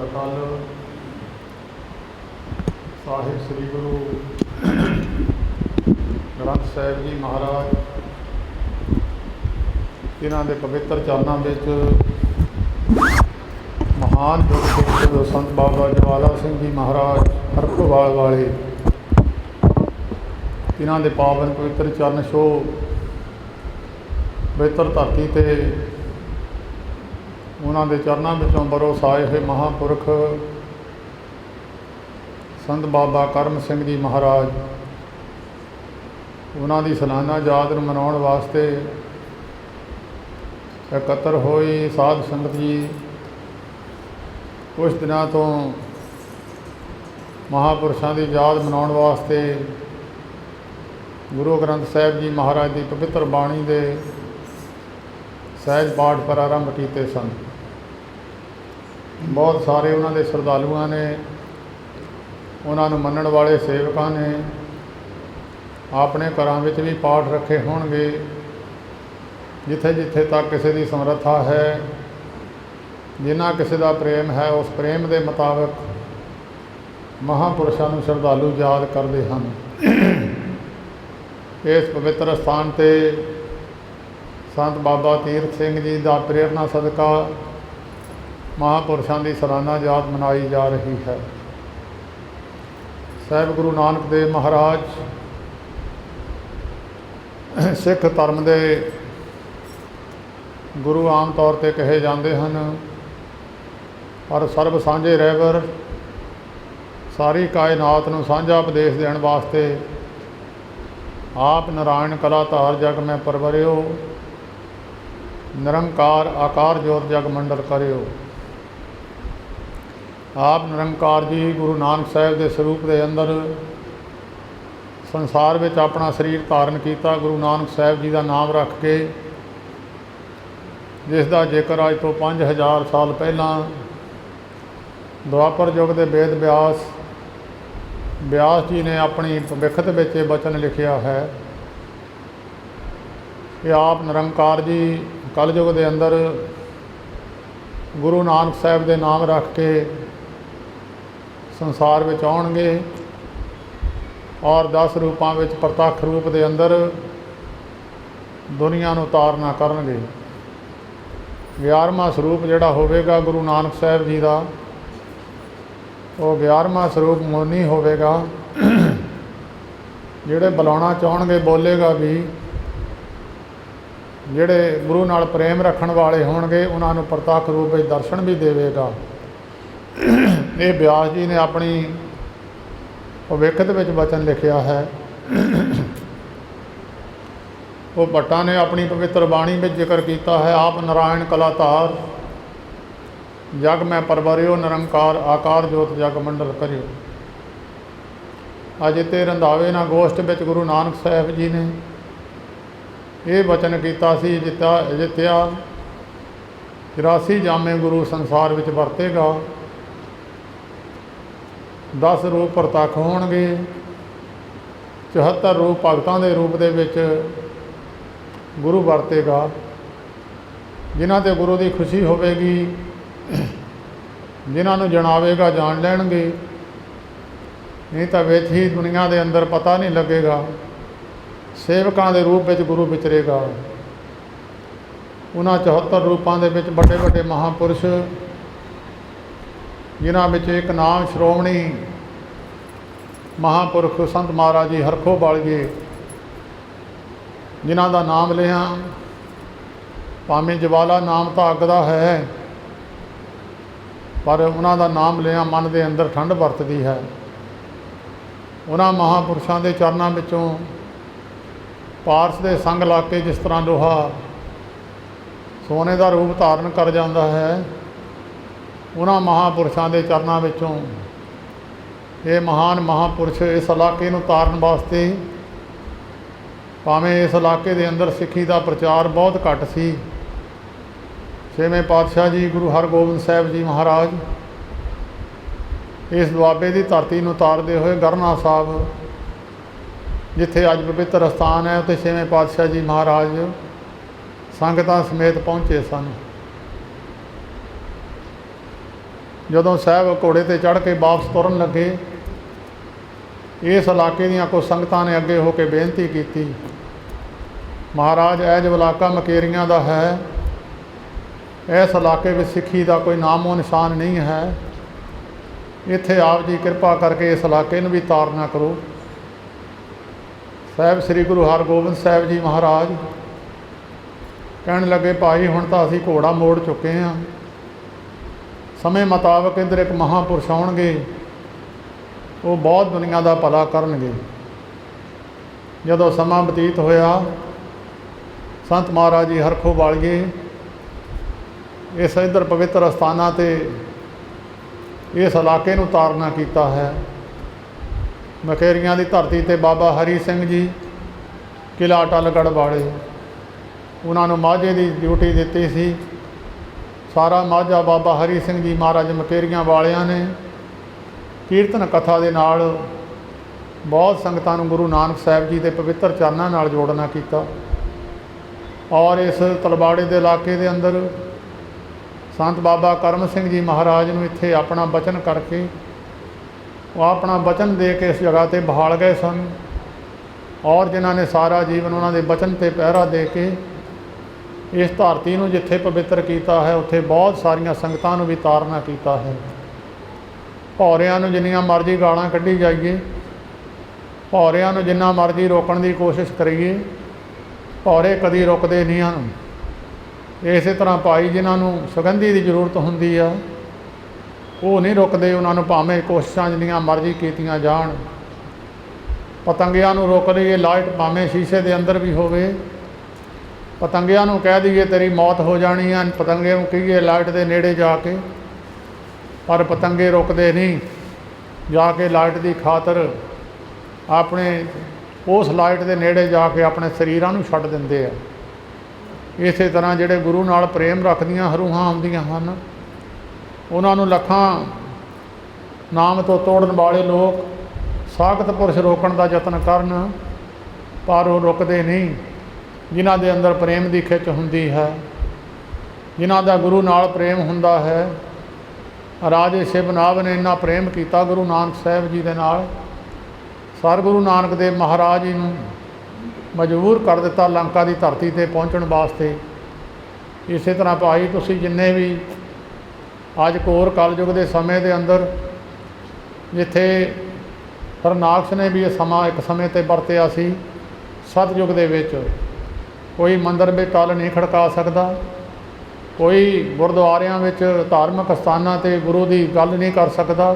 अकाल साहिब श्री गुरु ग्रंथ साहिब जी महाराज इन्हां दे पवित्र चरणों में महान योग संत बाबा जवाला सिंह जी महाराज हरखोवाल वाले इन्हां दे पावन पवित्र चरण छो पवित्र धरती ते उन्हां दे चरणों विचों बरोस आए हुए महापुरख संत बाबा करम सिंह जी महाराज उन्हां दी सालाना याद नूं मनाउण वास्ते एकत्र होई साध संगत जी कुछ दिनों तो महापुरुषों की याद मनाउण वास्ते गुरु ग्रंथ साहिब जी महाराज की पवित्र बाणी के सहज पाठ प्रारंभ किए सन। बहुत सारे उन्होंने श्रद्धालुओं ने उन्होंने मनण वाले सेवकों ने अपने घरों में भी पाठ रखे होणगे। जिथे जिथे तक किसी की समर्था है, जिन्ना किसी का प्रेम है, उस प्रेम के मुताबिक महापुरुषों को श्रद्धालु याद करते हैं। इस पवित्र स्थान ते संत बाबा तीरथ सिंह जी का प्रेरणा सदका महापुरुषों की सालाना याद मनाई जा रही है। साहिब गुरु नानक देव महाराज सिख धर्म के गुरु आम तौर पर कहे जाते हैं, पर सर्व सांझे रहबर सारी कायनात नूं सांझा उपदेश देण वास्ते आप नारायण कला धार जग में परवरियो, निरंकार आकार जोत जग मंडल करियो। आप निरंकार जी गुरु नानक साहिब के स्वरूप के अंदर संसार में अपना शरीर धारण किया। गुरु नानक साहिब जी का नाम रख के जिसका जिक्र अज तो 5000 साल पहला द्वापर युग के वेद व्यास जी ने अपनी भविखत में वचन लिखिया है कि आप निरंकार जी कलयुग के अंदर गुरु नानक साहिब के नाम रख के संसार में आउणगे और 10 रूपों में प्रतख रूप के अंदर दुनिया नूं तारना करनगे। 11वां स्वरूप जिहड़ा होवेगा गुरु नानक साहिब जी का, वो 11वां स्वरूप मौनी होवेगा। जिहड़े बुलाउणा चाहणगे बोलेगा भी, जिहड़े गुरु नाल प्रेम रखण वाले होणगे उन्हां नूं प्रतख रूप में दर्शन भी देवेगा। ये व्यास जी ने अपनी भविखत में वचन लिखिया है। वो भट्टा ने अपनी पवित्र बाणी में जिक्र किया है, आप नारायण कलाधार जग में परवरियो, निरंकार आकार जोत जग मंडल करियो। अज इत्ते रंधावे ना गोष्ठ में गुरु नानक साहिब जी ने ये वचन किया सी, जित्या 84 जामे गुरु संसार विच वरतेगा, 10 रूप प्रतख होणगे, 74 रूप भगतां दे रूप दे विच गुरु वरतेगा। जिन्हां ते गुरु की खुशी होवेगी, जिन्हां नूं जणावेगा जान लैणगे, नहीं तो विच ही दुनिया के अंदर पता नहीं लगेगा। सेवकां दे रूप में गुरु विचरेगा। उन्हां 74 रूपों के विच बड़े बड़े महापुरुष, जिन्हां विच एक नाम श्रोमणी महापुरुष संत महाराज जी हरखोवाल जी, जिन्हां दा नाम लिया भावें जवाला नाम तो अग दा है, पर उन्हां दा नाम लिया मन के अंदर ठंड वरतदी है। उन्हां महापुरुषों के चरणों विचों पारस के संग ला के जिस तरह लोहा सोने का रूप धारण कर जाता है, उन्हां महापुरुषों के चरणों विचों ये महान महापुरुष इस इलाके नूं तारन वास्ते, भावें इस इलाके के अंदर सिक्खी का प्रचार बहुत घट सी, 6वें पातशाह जी गुरु हरगोबिंद साहिब जी महाराज इस दुआबे की धरती नूं तारदे हुए गरना साहब जिथे अज पवित्र स्थान है, उत्थे 6वें पातशाह जी महाराज संगतां समेत पहुँचे सन। जदों साहब घोड़े ते चढ़ के वापस तुरन लगे, इस इलाके दीआं कुछ संगतां ने अगे होकर बेनती की, महाराज ऐ जो इलाका मकेरियां दा है, इस इलाके में सिੱਖੀ का कोई नामो निशान नहीं है, इत्थे आप जी कृपा करके इस इलाके नूं भी तारना करो। साहब श्री गुरु हरगोबिंद साहब जी महाराज कहण लगे, भाई हुण तां असीं घोड़ा मोड़ चुके हैं, समय मुताबक इधर एक महापुरुष आउणगे, वो बहुत दुनिया का भला करनगे। जदों समा बतीत होया, संत महाराज जी हरखों वालिए इस इधर पवित्र अस्थानां ते इस इलाके नूं तारना कीता है। मकेरियां दी धरती ते बाबा हरी सिंह जी किला अटलगढ़ वाले, उन्होंने माझे की ड्यूटी दी सी। सारा माझा बाबा हरी सिंह जी महाराज मकेरियां वालियां ने कीर्तन कथा दे नाल बहुत संगतां नूं गुरु नानक साहब जी के पवित्र चरनां नाल जोड़ना किया। और इस तलवाड़े के इलाके के अंदर संत बाबा करम सिंह जी महाराज नूं इत्थे अपना बचन करके वो अपना वचन दे के इस जगह पर बहाल गए सन। और जिन्हों ने सारा जीवन उन्होंने वचन पर पहरा दे के इस धरती नूं जिथे पवित्र किया है, उत्थे बहुत सारिया संगतां नूं भी तारना किया है। भौरियां नूं जिन्नियां मर्जी गालां कढ़ी जाइए, भौरियां नूं जिन्ना मर्जी रोकण की कोशिश करिए, भौरे कदी रुकते नहीं हैं। इस तरह भाई जिन्होंने सुगंधी की जरूरत होंदी आ, वो नहीं रुकते, उन्होंने भावें कोशिशां जिन्नियां मर्जी कीतियां जाण। पतंगियां नूं रोक लईए, लाइट भावें शीशे के अंदर भी होवे, पतंगियां नूं कह दईए तेरी मौत हो जानी है, पतंगे नूं कहिए लाइट के नेड़े जाके, पर पतंगे रुकते नहीं, जाके लाइट की खातर अपने उस लाइट के नेड़े जाके अपने शरीरां नूं छड्ड दिंदे आ। इस तरह जिहड़े गुरु नाल प्रेम रखदियां हरूहां आउंदियां हन, उन्हां नूं लखां नाम तो तोड़न वाले लोग साखत पुरुष रोकण का यतन करन, पर वो रुकते नहीं। जिन्हां दे अंदर प्रेम की खिच हुंदी है, जिन्हां दा गुरु नाल प्रेम हुंदा है। राजे शिवनाभ ने इन्ना प्रेम किया गुरु नानक साहब जी दे नाल, सरगुरु नानक देव महाराज जी नूं मजबूर कर दिता लंका की धरती पर पहुँचण वास्ते। इस तरह भाई तुसीं जिन्ने भी अज घोर कलयुग के समय के अंदर जिथे हरनाकश ने भी समा एक समय ते वरतिया सी, सतयुग दे विच कोई मंदिर में टल नहीं खड़का सकता, कोई गुरद्वारियां विच धार्मिक स्थानां ते गुरु की गल नहीं कर सकता,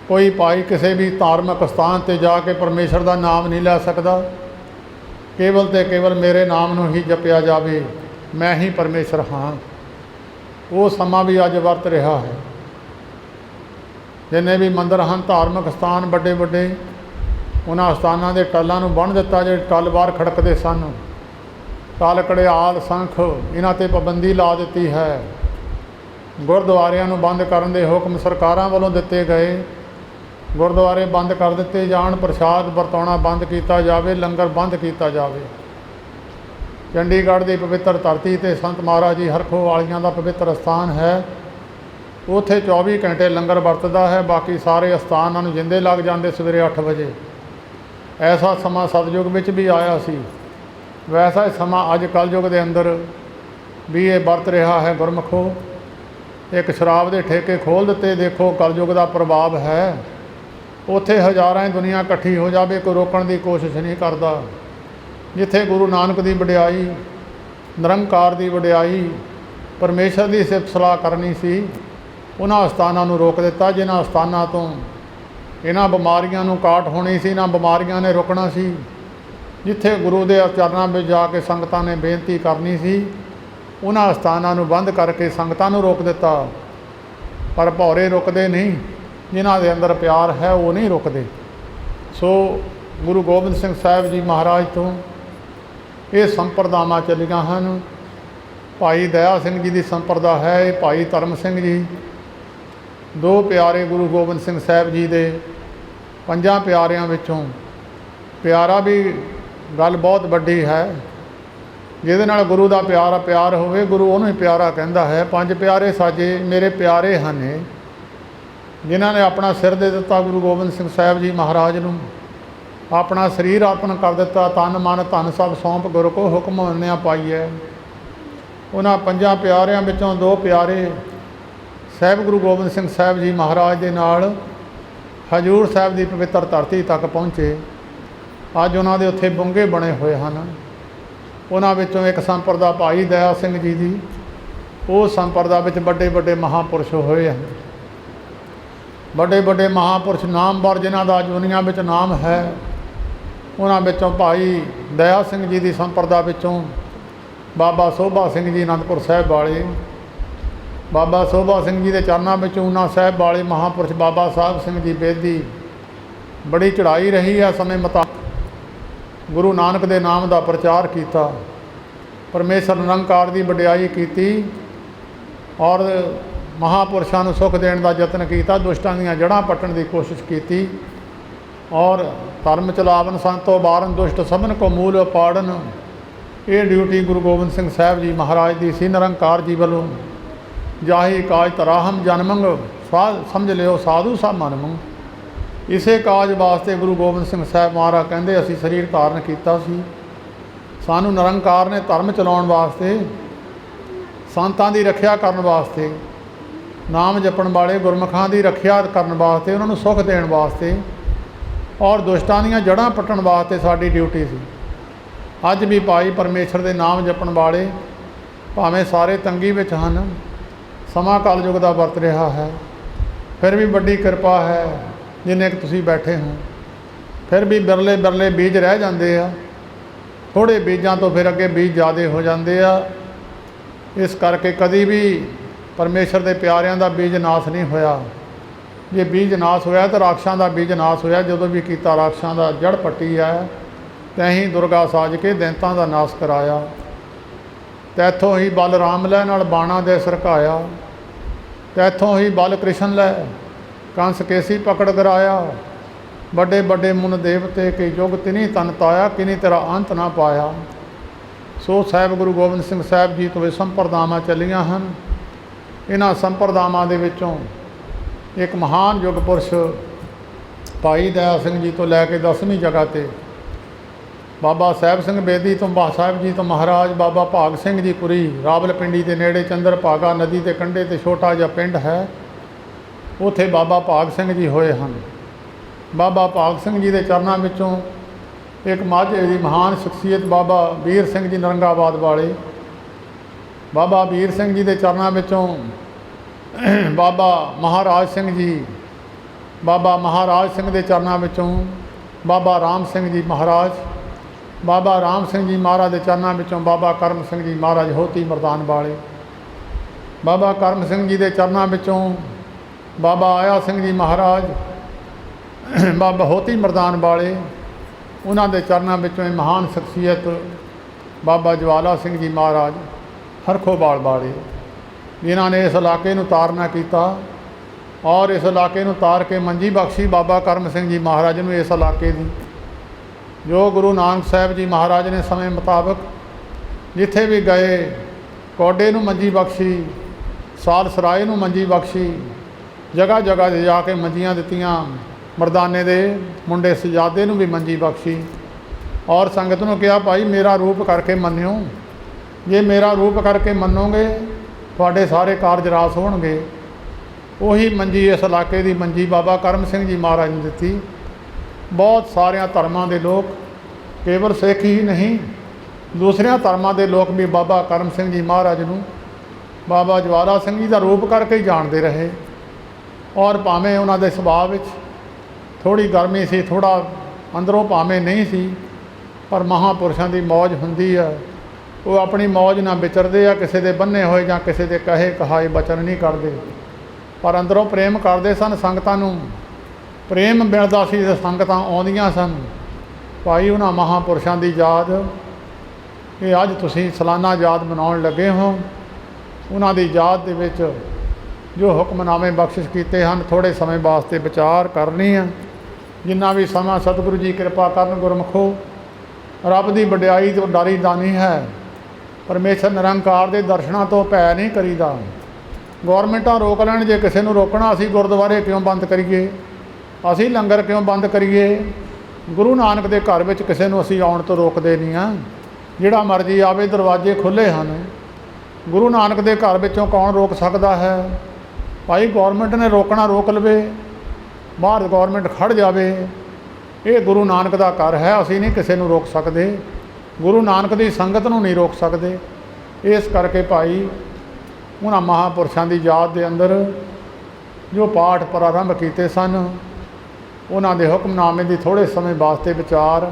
कोई भाई किसी भी धार्मिक स्थान पर जाके परमेश्वर का नाम नहीं लै सकता। केवल तो केवल मेरे नाम नूं ही जपिया जाए, मैं ही परमेश्वर हाँ। वो समा भी अज वरत रहा है। जिन्ने भी मंदिर हैं धार्मिक स्थान बड़े बड़े, उन्होंने स्थानों के टलों नूं बन दिता, जो टल बाहर खड़कते सन, टल घड़ियाल संख इन्हां ते पाबंदी ला दी है। गुरद्वारियां नूं बंद करन दे हुक्म सरकारां वालों दिते गए, गुरद्वारे बंद कर दिते जाण, प्रसाद वरताउणा बंद किया जाए, लंगर बंद किया जाए। चंडीगढ़ की पवित्र धरती ते संत महाराज जी हरखों वालियां का पवित्र स्थान है, उत्थे 24 घंटे लंगर वरतदा है। बाकी सारे स्थानां नूं जिंदे लग जाते सवेरे 8 बजे। ऐसा समा सतयुग में भी आया सी, वैसा ही समा अज कलयुग के अंदर भी ये वरत रहा है। गुरमुखो एक शराब के ठेके खोल दिते, देखो कलयुग का प्रभाव है। उत्थे हज़ारां दुनिया इकट्ठी हो जाए, कोई रोकण की कोशिश नहीं करता। जिथे गुरु नानक की वडियाई, निरंकार की वडियाई, परमेश्वर की सिफत सलाह करनी सी, उन्हां स्थानां नूं रोक दिता जिन्हां स्थानां तो इन्हां बीमारियां नूं काट होनी सी, इन्हां बीमारियां ने रुकना सी। जिथे गुरु के चरनां में जाके संगतां ने बेनती करनी सी, उन्हां स्थानां नूं बंद करके संगतां नूं रोक दिता। पर भौरे रुकते नहीं, जिन्हां दे अंदर प्यार है वो नहीं रुकते। सो गुरु गोबिंद सिंह साहब जी महाराज तो ये संप्रदावां चलियां हन। भाई दया सिंह जी की संप्रदा है, भाई धर्म सिंह जी, दो प्यारे गुरु गोबिंद सिंह साहब जी के 5 प्यारियां विचों प्यारा भी गल बहुत वड्डी है। ਜਿਹਦੇ ਨਾਲ ਗੁਰੂ ਦਾ ਪਿਆਰ ਹੋਵੇ, ਗੁਰੂ ਉਹਨੂੰ ਹੀ ਪਿਆਰਾ ਕਹਿੰਦਾ ਹੈ। ਪੰਜ ਪਿਆਰੇ ਸਾਜੇ ਮੇਰੇ ਪਿਆਰੇ ਹਨ, ਜਿਨ੍ਹਾਂ ਨੇ ਆਪਣਾ ਸਿਰ ਦੇ ਦਿੱਤਾ ਗੁਰੂ ਗੋਬਿੰਦ ਸਿੰਘ ਸਾਹਿਬ ਜੀ ਮਹਾਰਾਜ ਨੂੰ, ਆਪਣਾ ਸਰੀਰ ਅਰਪਣ ਕਰ ਦਿੱਤਾ, ਤਨ ਮਨ ਧਨ ਸਭ ਸੌਂਪ ਗੁਰ ਕੋ ਹੁਕਮ ਮੰਨਿਆ ਪਾਈਐ। ਉਹਨਾਂ ਪੰਜਾਂ ਪਿਆਰਿਆਂ ਵਿੱਚੋਂ ਦੋ ਪਿਆਰੇ ਸਾਹਿਬ ਗੁਰੂ ਗੋਬਿੰਦ ਸਿੰਘ ਸਾਹਿਬ ਜੀ ਮਹਾਰਾਜ ਦੇ ਨਾਲ ਹਜ਼ੂਰ ਸਾਹਿਬ ਦੀ ਪਵਿੱਤਰ ਧਰਤੀ ਤੱਕ ਪਹੁੰਚੇ। ਅੱਜ ਉਹਨਾਂ ਦੇ ਉੱਥੇ ਬੁੰਗੇ ਬਣੇ ਹੋਏ ਹਨ। ਉਹਨਾਂ ਵਿੱਚੋਂ ਇੱਕ ਸੰਪਰਦਾ ਭਾਈ ਦਇਆ ਸਿੰਘ ਜੀ ਦੀ, ਉਹ ਸੰਪਰਦਾ ਵਿੱਚ ਵੱਡੇ ਵੱਡੇ ਮਹਾਂਪੁਰਸ਼ ਹੋਏ ਹਨ। ਵੱਡੇ ਵੱਡੇ ਮਹਾਂਪੁਰਸ਼ ਨਾਮਵਰ ਜਿਨ੍ਹਾਂ ਦਾ ਦੁਨੀਆ ਵਿੱਚ ਨਾਮ ਹੈ। ਉਹਨਾਂ ਵਿੱਚੋਂ ਭਾਈ ਦਇਆ ਸਿੰਘ ਜੀ ਦੀ ਸੰਪਰਦਾ ਵਿੱਚੋਂ ਬਾਬਾ ਸੋਭਾ ਸਿੰਘ ਜੀ ਅਨੰਦਪੁਰ ਸਾਹਿਬ ਵਾਲੇ, ਬਾਬਾ ਸੋਭਾ ਸਿੰਘ ਜੀ ਦੇ ਚਰਨਾਂ ਵਿੱਚ ਊਨਾ ਸਾਹਿਬ ਵਾਲੇ ਮਹਾਂਪੁਰਸ਼ ਬਾਬਾ ਸਾਹਿਬ ਸਿੰਘ ਜੀ ਬੇਦੀ। ਬੜੀ ਚੜ੍ਹਾਈ ਰਹੀ ਹੈ ਸਮੇਂ ਮੁਤਾਬਕ। ਗੁਰੂ ਨਾਨਕ ਦੇ ਨਾਮ ਦਾ ਪ੍ਰਚਾਰ ਕੀਤਾ, ਪਰਮੇਸ਼ਰ ਨਿਰੰਕਾਰ ਦੀ ਵਡਿਆਈ ਕੀਤੀ ਔਰ ਮਹਾਂਪੁਰਸ਼ਾਂ ਨੂੰ ਸੁੱਖ ਦੇਣ ਦਾ ਯਤਨ ਕੀਤਾ, ਦੁਸ਼ਟਾਂ ਦੀਆਂ ਜੜ੍ਹਾਂ ਪੱਟਣ ਦੀ ਕੋਸ਼ਿਸ਼ ਕੀਤੀ ਔਰ ਧਰਮ ਚਲਾਵਨ ਸੰਤੋ ਬਾਰਨ ਦੁਸ਼ਟ ਸਭਨ ਕੋ ਮੂਲ ਉਪਾੜਨ। ਇਹ ਡਿਊਟੀ ਗੁਰੂ ਗੋਬਿੰਦ ਸਿੰਘ ਸਾਹਿਬ ਜੀ ਮਹਾਰਾਜ ਦੀ ਸੀ ਨਿਰੰਕਾਰ ਜੀ ਵੱਲੋਂ। ਜਾਹੀ ਕਾਜ ਤਰਾਹਮ ਜਨਮੰਗ ਸਮਝ ਲਿਓ ਸਾਧੂ ਸਭ ਮਨਮੰਗ। ਇਸੇ ਕਾਜ ਵਾਸਤੇ ਗੁਰੂ ਗੋਬਿੰਦ ਸਿੰਘ ਸਾਹਿਬ ਮਹਾਰਾਜ ਕਹਿੰਦੇ ਅਸੀਂ ਸਰੀਰ ਧਾਰਨ ਕੀਤਾ ਸੀ। ਸਾਨੂੰ ਨਿਰੰਕਾਰ ਨੇ ਧਰਮ ਚਲਾਉਣ ਵਾਸਤੇ, ਸੰਤਾਂ ਦੀ ਰੱਖਿਆ ਕਰਨ ਵਾਸਤੇ, ਨਾਮ ਜਪਣ ਵਾਲੇ ਗੁਰਮੁਖਾਂ ਦੀ ਰੱਖਿਆ ਕਰਨ ਵਾਸਤੇ, ਉਹਨਾਂ ਨੂੰ ਸੁੱਖ ਦੇਣ ਵਾਸਤੇ ਔਰ ਦੁਸ਼ਟਾਂ ਦੀਆਂ ਜੜ੍ਹਾਂ ਪੱਟਣ ਵਾਸਤੇ ਸਾਡੀ ਡਿਊਟੀ ਸੀ। ਅੱਜ ਵੀ ਭਾਈ ਪਰਮੇਸ਼ਰ ਦੇ ਨਾਮ ਜਪਣ ਵਾਲੇ ਭਾਵੇਂ ਸਾਰੇ ਤੰਗੀ ਵਿੱਚ ਹਨ, ਸਮਾਂ ਕਲਯੁਗ ਦਾ ਵਰਤ ਰਿਹਾ ਹੈ, ਫਿਰ ਵੀ ਵੱਡੀ ਕਿਰਪਾ ਹੈ ਜਿੰਨੇ ਕਿ ਤੁਸੀਂ ਬੈਠੇ ਹੋ। ਫਿਰ ਵੀ ਬਿਰਲੇ ਬਿਰਲੇ ਬੀਜ ਰਹਿ ਜਾਂਦੇ ਆ, ਥੋੜ੍ਹੇ ਬੀਜਾਂ ਤੋਂ ਫਿਰ ਅੱਗੇ ਬੀਜ ਜ਼ਿਆਦਾ ਹੋ ਜਾਂਦੇ ਆ। ਇਸ ਕਰਕੇ ਕਦੀ ਵੀ ਪਰਮੇਸ਼ਰ ਦੇ ਪਿਆਰਿਆਂ ਦਾ ਬੀਜ ਨਾਸ ਨਹੀਂ ਹੋਇਆ। ਜੇ ਬੀਜ ਨਾਸ ਹੋਇਆ ਤਾਂ ਰਾਖਸ਼ਾਂ ਦਾ ਬੀਜ ਨਾਸ ਹੋਇਆ। ਜਦੋਂ ਵੀ ਕੀਤਾ ਰਾਖਸ਼ਾਂ ਦਾ ਜੜ ਪੱਟੀ ਹੈ, ਤੈਹੀਂ ਦੁਰਗਾ ਸਾਜ ਕੇ ਦੈਂਤਾਂ ਦਾ ਨਾਸ ਕਰਾਇਆ। ਤੈਥੋਂ ਹੀ ਬਲ ਰਾਮ ਲੈ ਨਾਲ ਬਾਣਾ ਦੇ ਸਰਕਾਇਆ, ਤੈਥੋਂ ਹੀ ਬਲ ਕ੍ਰਿਸ਼ਨ ਲੈ ਕੰਸ ਕੇਸੀ ਪਕੜ ਗਰਾਇਆ। ਵੱਡੇ ਵੱਡੇ ਮੁਨ ਦੇਵਤੇ ਕੇ ਯੁਗ ਤਿਨੀ ਤਨ ਤਾਇਆ, ਕਿਨੀ ਤੇਰਾ ਅੰਤ ਨਾ ਪਾਇਆ। ਸੋ ਸਾਹਿਬ ਗੁਰੂ ਗੋਬਿੰਦ ਸਿੰਘ ਸਾਹਿਬ ਜੀ ਤੋਂ ਇਹ ਸੰਪਰਦਾਵਾਂ ਚੱਲੀਆਂ ਹਨ। ਇਹਨਾਂ ਸੰਪਰਦਾਵਾਂ ਦੇ ਵਿੱਚੋਂ ਇੱਕ ਮਹਾਨ ਯੁਗ ਪੁਰਸ਼ ਭਾਈ ਦਇਆ ਸਿੰਘ ਜੀ ਤੋਂ ਲੈ ਕੇ 10ਵੀਂ ਜਗ੍ਹਾ 'ਤੇ ਬਾਬਾ ਸਾਹਿਬ ਸਿੰਘ ਬੇਦੀ ਤੋਂ ਸਾਹਿਬ ਜੀ ਤੋਂ ਮਹਾਰਾਜ ਬਾਬਾ ਭਾਗ ਸਿੰਘ ਜੀ ਪੁਰੀ, ਰਾਵਲਪਿੰਡੀ ਦੇ ਨੇੜੇ ਚੰਦਰ ਭਾਗਾ ਨਦੀ ਦੇ ਕੰਢੇ 'ਤੇ ਛੋਟਾ ਜਿਹਾ ਪਿੰਡ ਹੈ, ਉੱਥੇ ਬਾਬਾ ਭਾਗ ਸਿੰਘ ਜੀ ਹੋਏ ਹਨ। ਬਾਬਾ ਭਾਗ ਸਿੰਘ ਜੀ ਦੇ ਚਰਨਾਂ ਵਿੱਚੋਂ ਇੱਕ ਮਾਝੇ ਦੀ ਮਹਾਨ ਸ਼ਖਸੀਅਤ ਬਾਬਾ ਵੀਰ ਸਿੰਘ ਜੀ ਨਰੰਗਾਬਾਦ ਵਾਲੇ, ਬਾਬਾ ਵੀਰ ਸਿੰਘ ਜੀ ਦੇ ਚਰਨਾਂ ਵਿੱਚੋਂ ਬਾਬਾ ਮਹਾਰਾਜ ਸਿੰਘ ਜੀ, ਬਾਬਾ ਮਹਾਰਾਜ ਸਿੰਘ ਦੇ ਚਰਨਾਂ ਵਿੱਚੋਂ ਬਾਬਾ ਰਾਮ ਸਿੰਘ ਜੀ ਮਹਾਰਾਜ, ਬਾਬਾ ਰਾਮ ਸਿੰਘ ਜੀ ਮਹਾਰਾਜ ਦੇ ਚਰਨਾਂ ਵਿੱਚੋਂ ਬਾਬਾ ਕਰਮ ਸਿੰਘ ਜੀ ਮਹਾਰਾਜ ਹੋਤੀ ਮਰਦਾਨ ਵਾਲੇ, ਬਾਬਾ ਕਰਮ ਸਿੰਘ ਜੀ ਦੇ ਚਰਨਾਂ ਵਿੱਚੋਂ ਬਾਬਾ ਆਇਆ ਸਿੰਘ ਜੀ ਮਹਾਰਾਜ, ਬਾਬਾ ਹੋਤੀ ਮਰਦਾਨ ਵਾਲੇ। ਉਹਨਾਂ ਦੇ ਚਰਨਾਂ ਵਿੱਚੋਂ ਇਹ ਮਹਾਨ ਸ਼ਖਸੀਅਤ ਬਾਬਾ ਜਵਾਲਾ ਸਿੰਘ ਜੀ ਮਹਾਰਾਜ ਹਰਖੋਵਾਲ ਵਾਲੇ, ਜਿਨ੍ਹਾਂ ਨੇ ਇਸ ਇਲਾਕੇ ਨੂੰ ਤਾਰਨਾ ਕੀਤਾ ਔਰ ਇਸ ਇਲਾਕੇ ਨੂੰ ਤਾਰ ਕੇ ਮੰਜੀ ਬਖਸ਼ੀ ਬਾਬਾ ਕਰਮ ਸਿੰਘ ਜੀ ਮਹਾਰਾਜ ਨੂੰ। ਇਸ ਇਲਾਕੇ ਦੀ ਜੋ ਗੁਰੂ ਨਾਨਕ ਸਾਹਿਬ ਜੀ ਮਹਾਰਾਜ ਨੇ ਸਮੇਂ ਮੁਤਾਬਕ ਜਿੱਥੇ ਵੀ ਗਏ, ਕੋਡੇ ਨੂੰ ਮੰਜੀ ਬਖਸ਼ੀ, ਸਾਲ ਸਰਾਏ ਨੂੰ ਮੰਜੀ ਬਖਸ਼ੀ, ਜਗ੍ਹਾ ਜਗ੍ਹਾ 'ਤੇ ਜਾ ਕੇ ਮੰਜੀਆਂ ਦਿੱਤੀਆਂ। ਮਰਦਾਨੇ ਦੇ ਮੁੰਡੇ ਸਜਾਦੇ ਨੂੰ ਵੀ ਮੰਜੀ ਬਖਸ਼ੀ ਔਰ ਸੰਗਤ ਨੂੰ ਕਿਹਾ ਭਾਈ ਮੇਰਾ ਰੂਪ ਕਰਕੇ ਮੰਨਿਓ, ਜੇ ਮੇਰਾ ਰੂਪ ਕਰਕੇ ਮੰਨੋਗੇ ਤੁਹਾਡੇ ਸਾਰੇ ਕਾਰਜ ਰਾਸ ਹੋਣਗੇ। ਉਹੀ ਮੰਜੀ ਇਸ ਇਲਾਕੇ ਦੀ ਮੰਜੀ ਬਾਬਾ ਕਰਮ ਸਿੰਘ ਜੀ ਮਹਾਰਾਜ ਨੇ ਦਿੱਤੀ। ਬਹੁਤ ਸਾਰਿਆਂ ਧਰਮਾਂ ਦੇ ਲੋਕ, ਕੇਵਲ ਸਿੱਖ ਹੀ ਨਹੀਂ ਦੂਸਰਿਆਂ ਧਰਮਾਂ ਦੇ ਲੋਕ ਵੀ ਬਾਬਾ ਕਰਮ ਸਿੰਘ ਜੀ ਮਹਾਰਾਜ ਨੂੰ ਬਾਬਾ ਜਵਾਲਾ ਸਿੰਘ ਜੀ ਦਾ ਰੂਪ ਕਰਕੇ ਹੀ ਜਾਣਦੇ ਰਹੇ। ਔਰ ਭਾਵੇਂ ਉਹਨਾਂ ਦੇ ਸੁਭਾਅ ਵਿੱਚ ਥੋੜ੍ਹੀ ਗਰਮੀ ਸੀ, ਥੋੜ੍ਹਾ ਅੰਦਰੋਂ ਭਾਵੇਂ ਨਹੀਂ ਸੀ, ਪਰ ਮਹਾਂਪੁਰਸ਼ਾਂ ਦੀ ਮੌਜ ਹੁੰਦੀ ਆ। ਉਹ ਆਪਣੀ ਮੌਜ ਨਾਲ ਵਿਚਰਦੇ ਆ, ਕਿਸੇ ਦੇ ਬੰਨੇ ਹੋਏ ਜਾਂ ਕਿਸੇ ਦੇ ਕਹੇ ਕਹਾਏ ਬਚਨ ਨਹੀਂ ਕਰਦੇ, ਪਰ ਅੰਦਰੋਂ ਪ੍ਰੇਮ ਕਰਦੇ ਸਨ। ਸੰਗਤਾਂ ਨੂੰ ਪ੍ਰੇਮ ਮਿਲਦਾ ਸੀ ਤੇ ਸੰਗਤਾਂ ਆਉਂਦੀਆਂ ਸਨ। ਭਾਈ ਉਹਨਾਂ ਮਹਾਂਪੁਰਸ਼ਾਂ ਦੀ ਯਾਦ, ਇਹ ਅੱਜ ਤੁਸੀਂ ਸਾਲਾਨਾ ਯਾਦ ਮਨਾਉਣ ਲੱਗੇ ਹੋ, ਉਹਨਾਂ ਦੀ ਯਾਦ ਦੇ ਵਿੱਚ ਜੋ ਹੁਕਮਨਾਮੇ ਬਖਸ਼ਿਸ਼ ਕੀਤੇ ਹਨ, ਥੋੜ੍ਹੇ ਸਮੇਂ ਵਾਸਤੇ ਵਿਚਾਰ ਕਰਨੀ ਆ। ਜਿੰਨਾ ਵੀ ਸਮਾਂ ਸਤਿਗੁਰੂ ਜੀ ਕਿਰਪਾ ਕਰਨ ਗੁਰਮੁਖੋ, ਰੱਬ ਦੀ ਵਡਿਆਈ ਤੋਂ ਡਰੀ ਦਾ ਨਹੀਂ ਹੈ। परमेश्वर निरंकार के दर्शनों तो भै नहीं करीदा। गौरमेंटां रोक लैण, जे किसी नूं रोकना असीं गुरुद्वारे क्यों बंद करिए, असीं लंगर क्यों बंद करिए। गुरु नानक के घर विच किसी नूं असीं आउण तो रोकदे नहीं हाँ, जिहड़ा मर्जी आवे, दरवाजे खुले हैं। गुरु नानक के घर विचों कौन रोक सकता है। भाई गौरमेंट ने रोकना रोक लवे, बाहर गौरमेंट खड़ जाए, ये गुरु नानक का घर है, असीं नहीं किसी नूं रोक सकते, गुरु नानक की संगत नूं नहीं रोक सकते। इस करके भाई उन्हां महापुरुषों की याद के अंदर जो पाठ प्रारंभ किए सन, उन्हां दे हुक्मनामे की थोड़े समय वास्ते विचार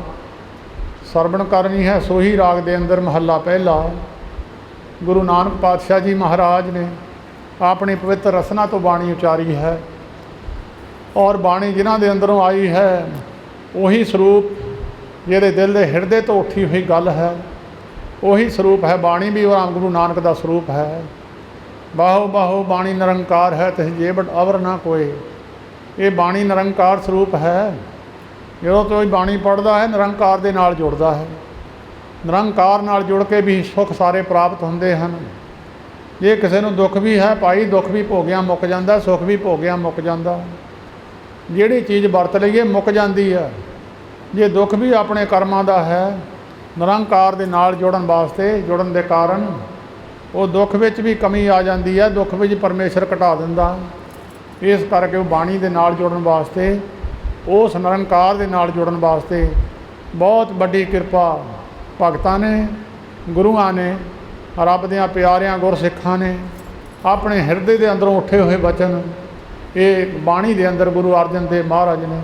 सरवण करनी है। सोही राग के अंदर महला पहला। गुरु नानक पातशाह जी महाराज ने अपनी पवित्र रसना तो बाणी उचारी है, और बाणी जिन्हां दे अंदरों आई है वही स्वरूप जिहदे दिल के हिरदे तो उठी हुई गल है, वही स्वरूप है। बाणी भी गुरु नानक का स्वरूप है। बाहो बाहो बाणी निरंकार है, तिस जेबट अवर ना कोई। ये बाणी निरंकार स्वरूप है। जो तो बाणी पढ़ता है निरंकार के नाल जुड़ता है, निरंकार नाल जुड़ के भी सुख सारे प्राप्त होंदे हन। जे किसी नूं दुख भी है भाई, दुख भी भोगिया मुक जाता, सुख भी भोगिया मुक जाता। जिहड़ी चीज़ वरत लईए मुक जाती है। जे दुख भी अपने कर्मां दा है, निरंकार दे नाल जुड़न वास्ते, जुड़न दे कारण वो दुख विच भी कमी आ जाती है, दुख विच परमेश्वर घटा दिंदा। इस करके वो बाणी दे नाल जुड़न वास्ते, उस निरंकार दे नाल जुड़न वास्ते बहुत वड्डी किरपा भगतां ने, गुरुआं ने, रब दियां प्यारियां गुरसिखां ने अपने हिरदे के अंदरों उठे हुए वचन, ये बाणी के अंदर गुरु अर्जन देव महाराज ने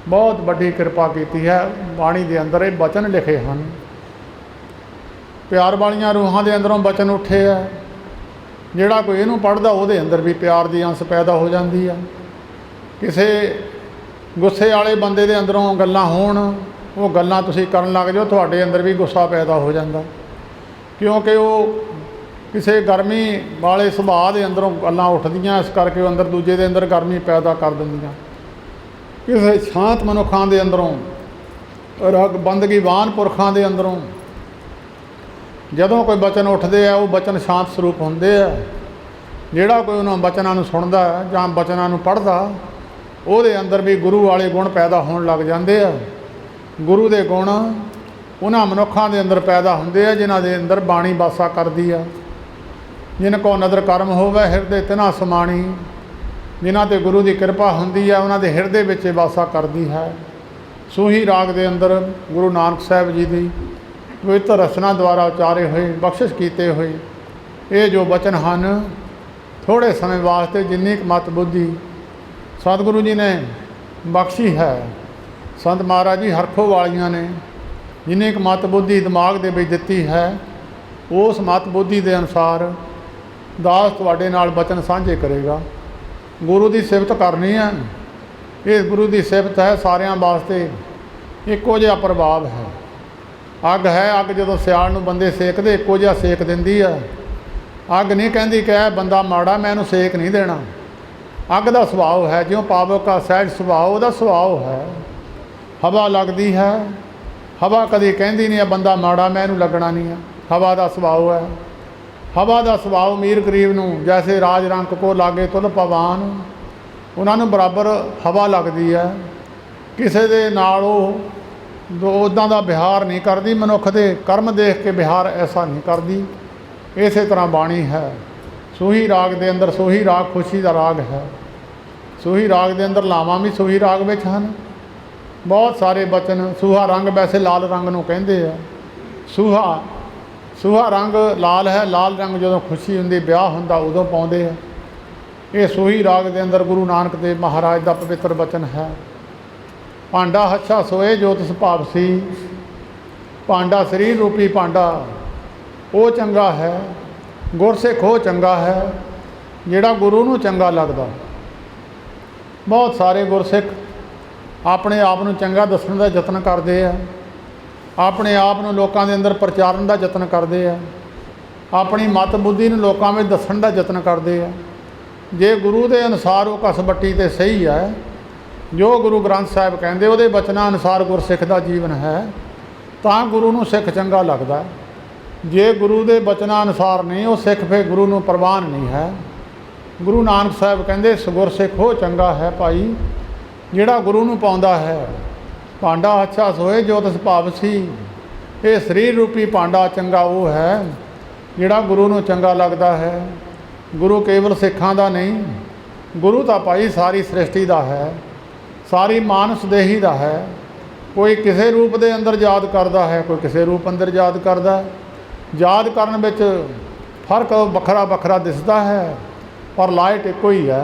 बहुत वड्डी किरपा की है। बाणी के अंदर ये वचन लिखे हैं। प्यार वालियां रूहां के अंदरों वचन उठे है। जिहड़ा कोई इहनूं पढ़दा उहदे अंदर भी प्यार दी अंस पैदा हो जाती है। किसी गुस्से वाले बंदे दे अंदरों गल्लां होण, वो गल्लां तुसीं करन लग जाओ, तुहाडे अंदर भी गुस्सा पैदा हो जाता, क्योंकि वो किसी गर्मी वाले सुभाअ के अंदरों गल्लां उठदियां, इस करके वो अंदर दूजे के अंदर गर्मी पैदा कर दिंदियां। किसी शांत मनुखां के अंदरों, रग बंदगीवान पुरखां के अंदरों जदों कोई बचन उठते हैं, वो बचन शांत स्वरूप होंदे है। जिहड़ा कोई उन्हां बचनां नूं सुणदा है जां बचनां नूं पढ़दा, ਉਹਦੇ अंदर भी गुरु वाले गुण पैदा होण लग जाते हैं। गुरु के गुण उन्हां मनुखां दे अंदर पैदा होंदे आ जिन्हां दे अंदर बाणी वासा करदी आ। जिन को नदर कर्म होवे हिरदे तिन्हां समाणी, जिन्हां ते गुरु की कृपा हुंदी है उन्हां दे हिरदे विच वासा करदी है। सूही राग के अंदर गुरु नानक साहब जी की पवित्र रचना द्वारा उचारे हुए, बख्शिश किए हुए ये जो वचन हैं, थोड़े समय वास्ते जिन्नी मत बुद्धि सतगुरु जी ने बख्शी है, संत महाराज जी हरखों वालियां ने जिन्नी मत बुद्धि दिमाग दे विच दित्ती है, उस मत बुद्धि के अनुसार दास तुहाडे नाल वचन साझे करेगा। गुरु की सिफत करनी है। ये गुरु की सिफत है, सारियां वास्ते इक्को जिहा प्रभाव है। अग है, अग जदों सियाल नूं बंदे सेकदे इक्को जिहा सेक दिंदी है। अग नहीं कहती कि बंदा माड़ा मैं इहनूं सेक नहीं देना। अग का सुभाव है, ज्यों पावक का सहज सुभाव उहदा सुभाव है। हवा लगती है, हवा कभी कहती नहीं है बंदा माड़ा मैं इहनूं लगना नहीं है। हवा का सुभाव है। हवा का सुभाव मीर गरीब नूं जैसे राज रंक को लागे तुल पवान, उन्होंने बराबर हवा लगती है। किसी दे नाल उदां दा बिहार नहीं करती, मनुख के कर्म देख के बिहार ऐसा नहीं करती। इस तरह बाणी है। सूही राग के अंदर, सूही राग खुशी का राग है। सूही राग के अंदर लावां भी सूही राग में हैं। बहुत सारे बचन, सूहा रंग वैसे लाल रंग नूं कहंदे आ। सूहा रंग लाल है। लाल रंग जो खुशी हुंदी, ब्याह हुंदा उदों पाउंदे आ। ये सूही राग के अंदर गुरु नानक देव महाराज का पवित्र वचन है। भांडा हच्छा सोए जो तिस भावसी, भांडा शरीर रूपी भांडा वो चंगा है, गुरसिख वो चंगा है जिहड़ा गुरु नूं चंगा लगदा। बहुत सारे गुरसिख अपने आप नूं चंगा दस्सण दा यतन करदे आ, अपने आप नूं लोकां दे अंदर प्रचारन दा यतन करदे आ, अपनी मत बुद्धि नूं लोकां विच दस्सण दा यतन करदे आ। जे गुरु के अनुसार वो कसबट्टी ते सही है, जो गुरु ग्रंथ साहिब कहंदे उहदे बचनां अनुसार गुरसिख दा जीवन है, तां गुरु नूं सिख चंगा लगदा। जे गुरु के बचना अनुसार नहीं वो सिख फिर गुरु नूं प्रवान नहीं है। गुरु नानक साहब कहते सगुर सिख हो चंगा है भाई जिहड़ा गुरु नूं पाउंदा है। भांडा अच्छा सोए जो तिस भावसी, ये शरीर रूपी भांडा चंगा वो है जिहड़ा गुरु नूं चंगा लगता है। गुरु केवल सिखां दा नहीं, गुरु तो भाई सारी सृष्टि का है, सारी मानस देही का है। कोई किसी रूप के अंदर याद करता है, कोई किसी रूप अंदर याद करता है। याद करन विच फर्क वखरा वखरा दिसदा है पर लाइट एको ही है।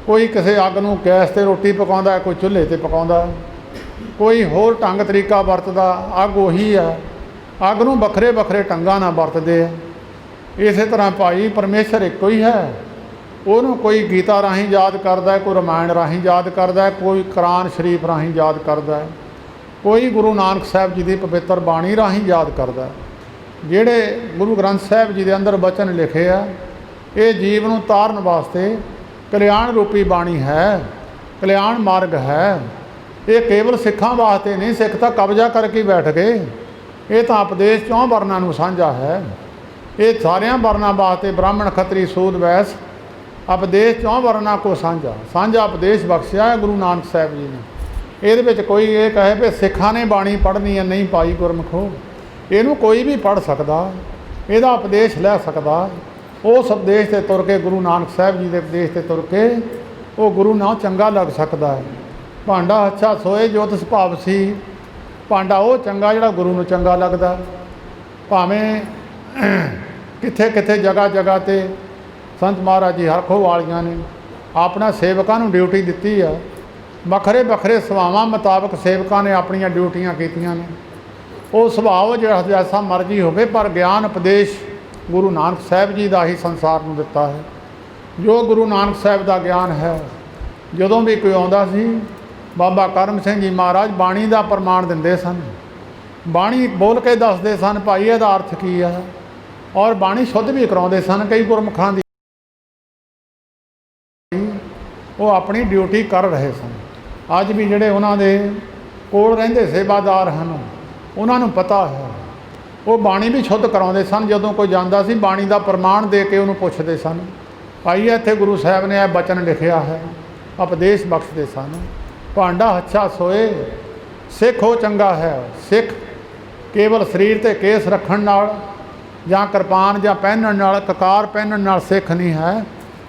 कोई किसी अग नूं गैस ते रोटी पकाउंदा है, कोई चुल्हे ते पकाउंदा है, कोई होर ढंग तरीका वरतदा, अग उही है। अग नूं वखरे वखरे ढंगां नाल वरतदे है। इस तरह भाई परमेश्वर एको ही है। ਉਹਨੂੰ कोई गीता राही याद करता है, कोई रामायण राही याद करता है, कोई कुरान शरीफ राही याद करता है, कोई गुरु नानक साहब जी की पवित्र बाणी राही याद करता है। ਜਿਹੜੇ गुरु ग्रंथ साहब जी के अंदर वचन लिखे आ ये जीव नूं तारन वास्ते कल्याण रूपी बाणी है, कल्याण मार्ग है। ये केवल सिखां वास्ते नहीं, सिख तो कब्जा करके बैठ गए। ये तो उपदेश 4 वर्णां नूं साझा है। ये सारियां वर्णां वास्ते ब्राह्मण खत्री सूद वैस उपदेश 4 वर्णां को साझा उपदेश बख्शिया है गुरु नानक साहब जी ने। ये कोई ये कहे भी सिखां ने बाणी पढ़नी है, नहीं पाई गुरमुखो, इनू कोई भी पढ़ सकता, यदा उपदेश लै सकता। उस उपदेश से तुर के गुरु नानक साहब जी के उपदेश से तुर के वो गुरु नाल चंगा लग सकता है। भांडा अच्छा सोए जो तिस भावसी, भांडा वो चंगा जिहड़ा गुरु नूं चंगा लगदा। भावें कित्थे कित्थे जगह जगह ते संत महाराज जी हरखो वालियां ने अपना सेवकां नूं ड्यूटी दित्ती है। वखरे वखरे सभावां मुताबक सेवकां ने अपनियां ड्यूटियां कीतियां ने। वो सुभाव जिहड़ा जैसा मर्जी होवे पर ज्ञान उपदेश गुरु नानक साहब जी का ही संसार नूं दिता है। जो गुरु नानक साहब का ज्ञान है, जदों भी कोई आउंदा सी बाबा करम सिंह जी महाराज बाणी का प्रमाण दिंदे सन। बाणी बोल के दसदे सन भाई इहदा अर्थ की है, और बाणी शुद्ध भी कराउंदे सन। कई गुरमुखां दी वो अपनी ड्यूटी कर रहे सन। अज भी जिहड़े उन्हां दे कोल रहिंदे सेवादार हैं उन्होंने पता है, वो बाणी भी शुद्ध कराउंदे सन। जदों कोई जांदा सी बाणी का प्रमाण दे के उन्होंने पुछदे सन भाई इत्थे गुरु साहब ने यह बचन लिखिया है, उपदेश बख्शदे सन। भांडा अच्छा सोए सिख हो चंगा है। सिख केवल शरीर ते केस रखण नाल जां किरपान जां पहनण नाल ककार पहनण नाल सिख नहीं है।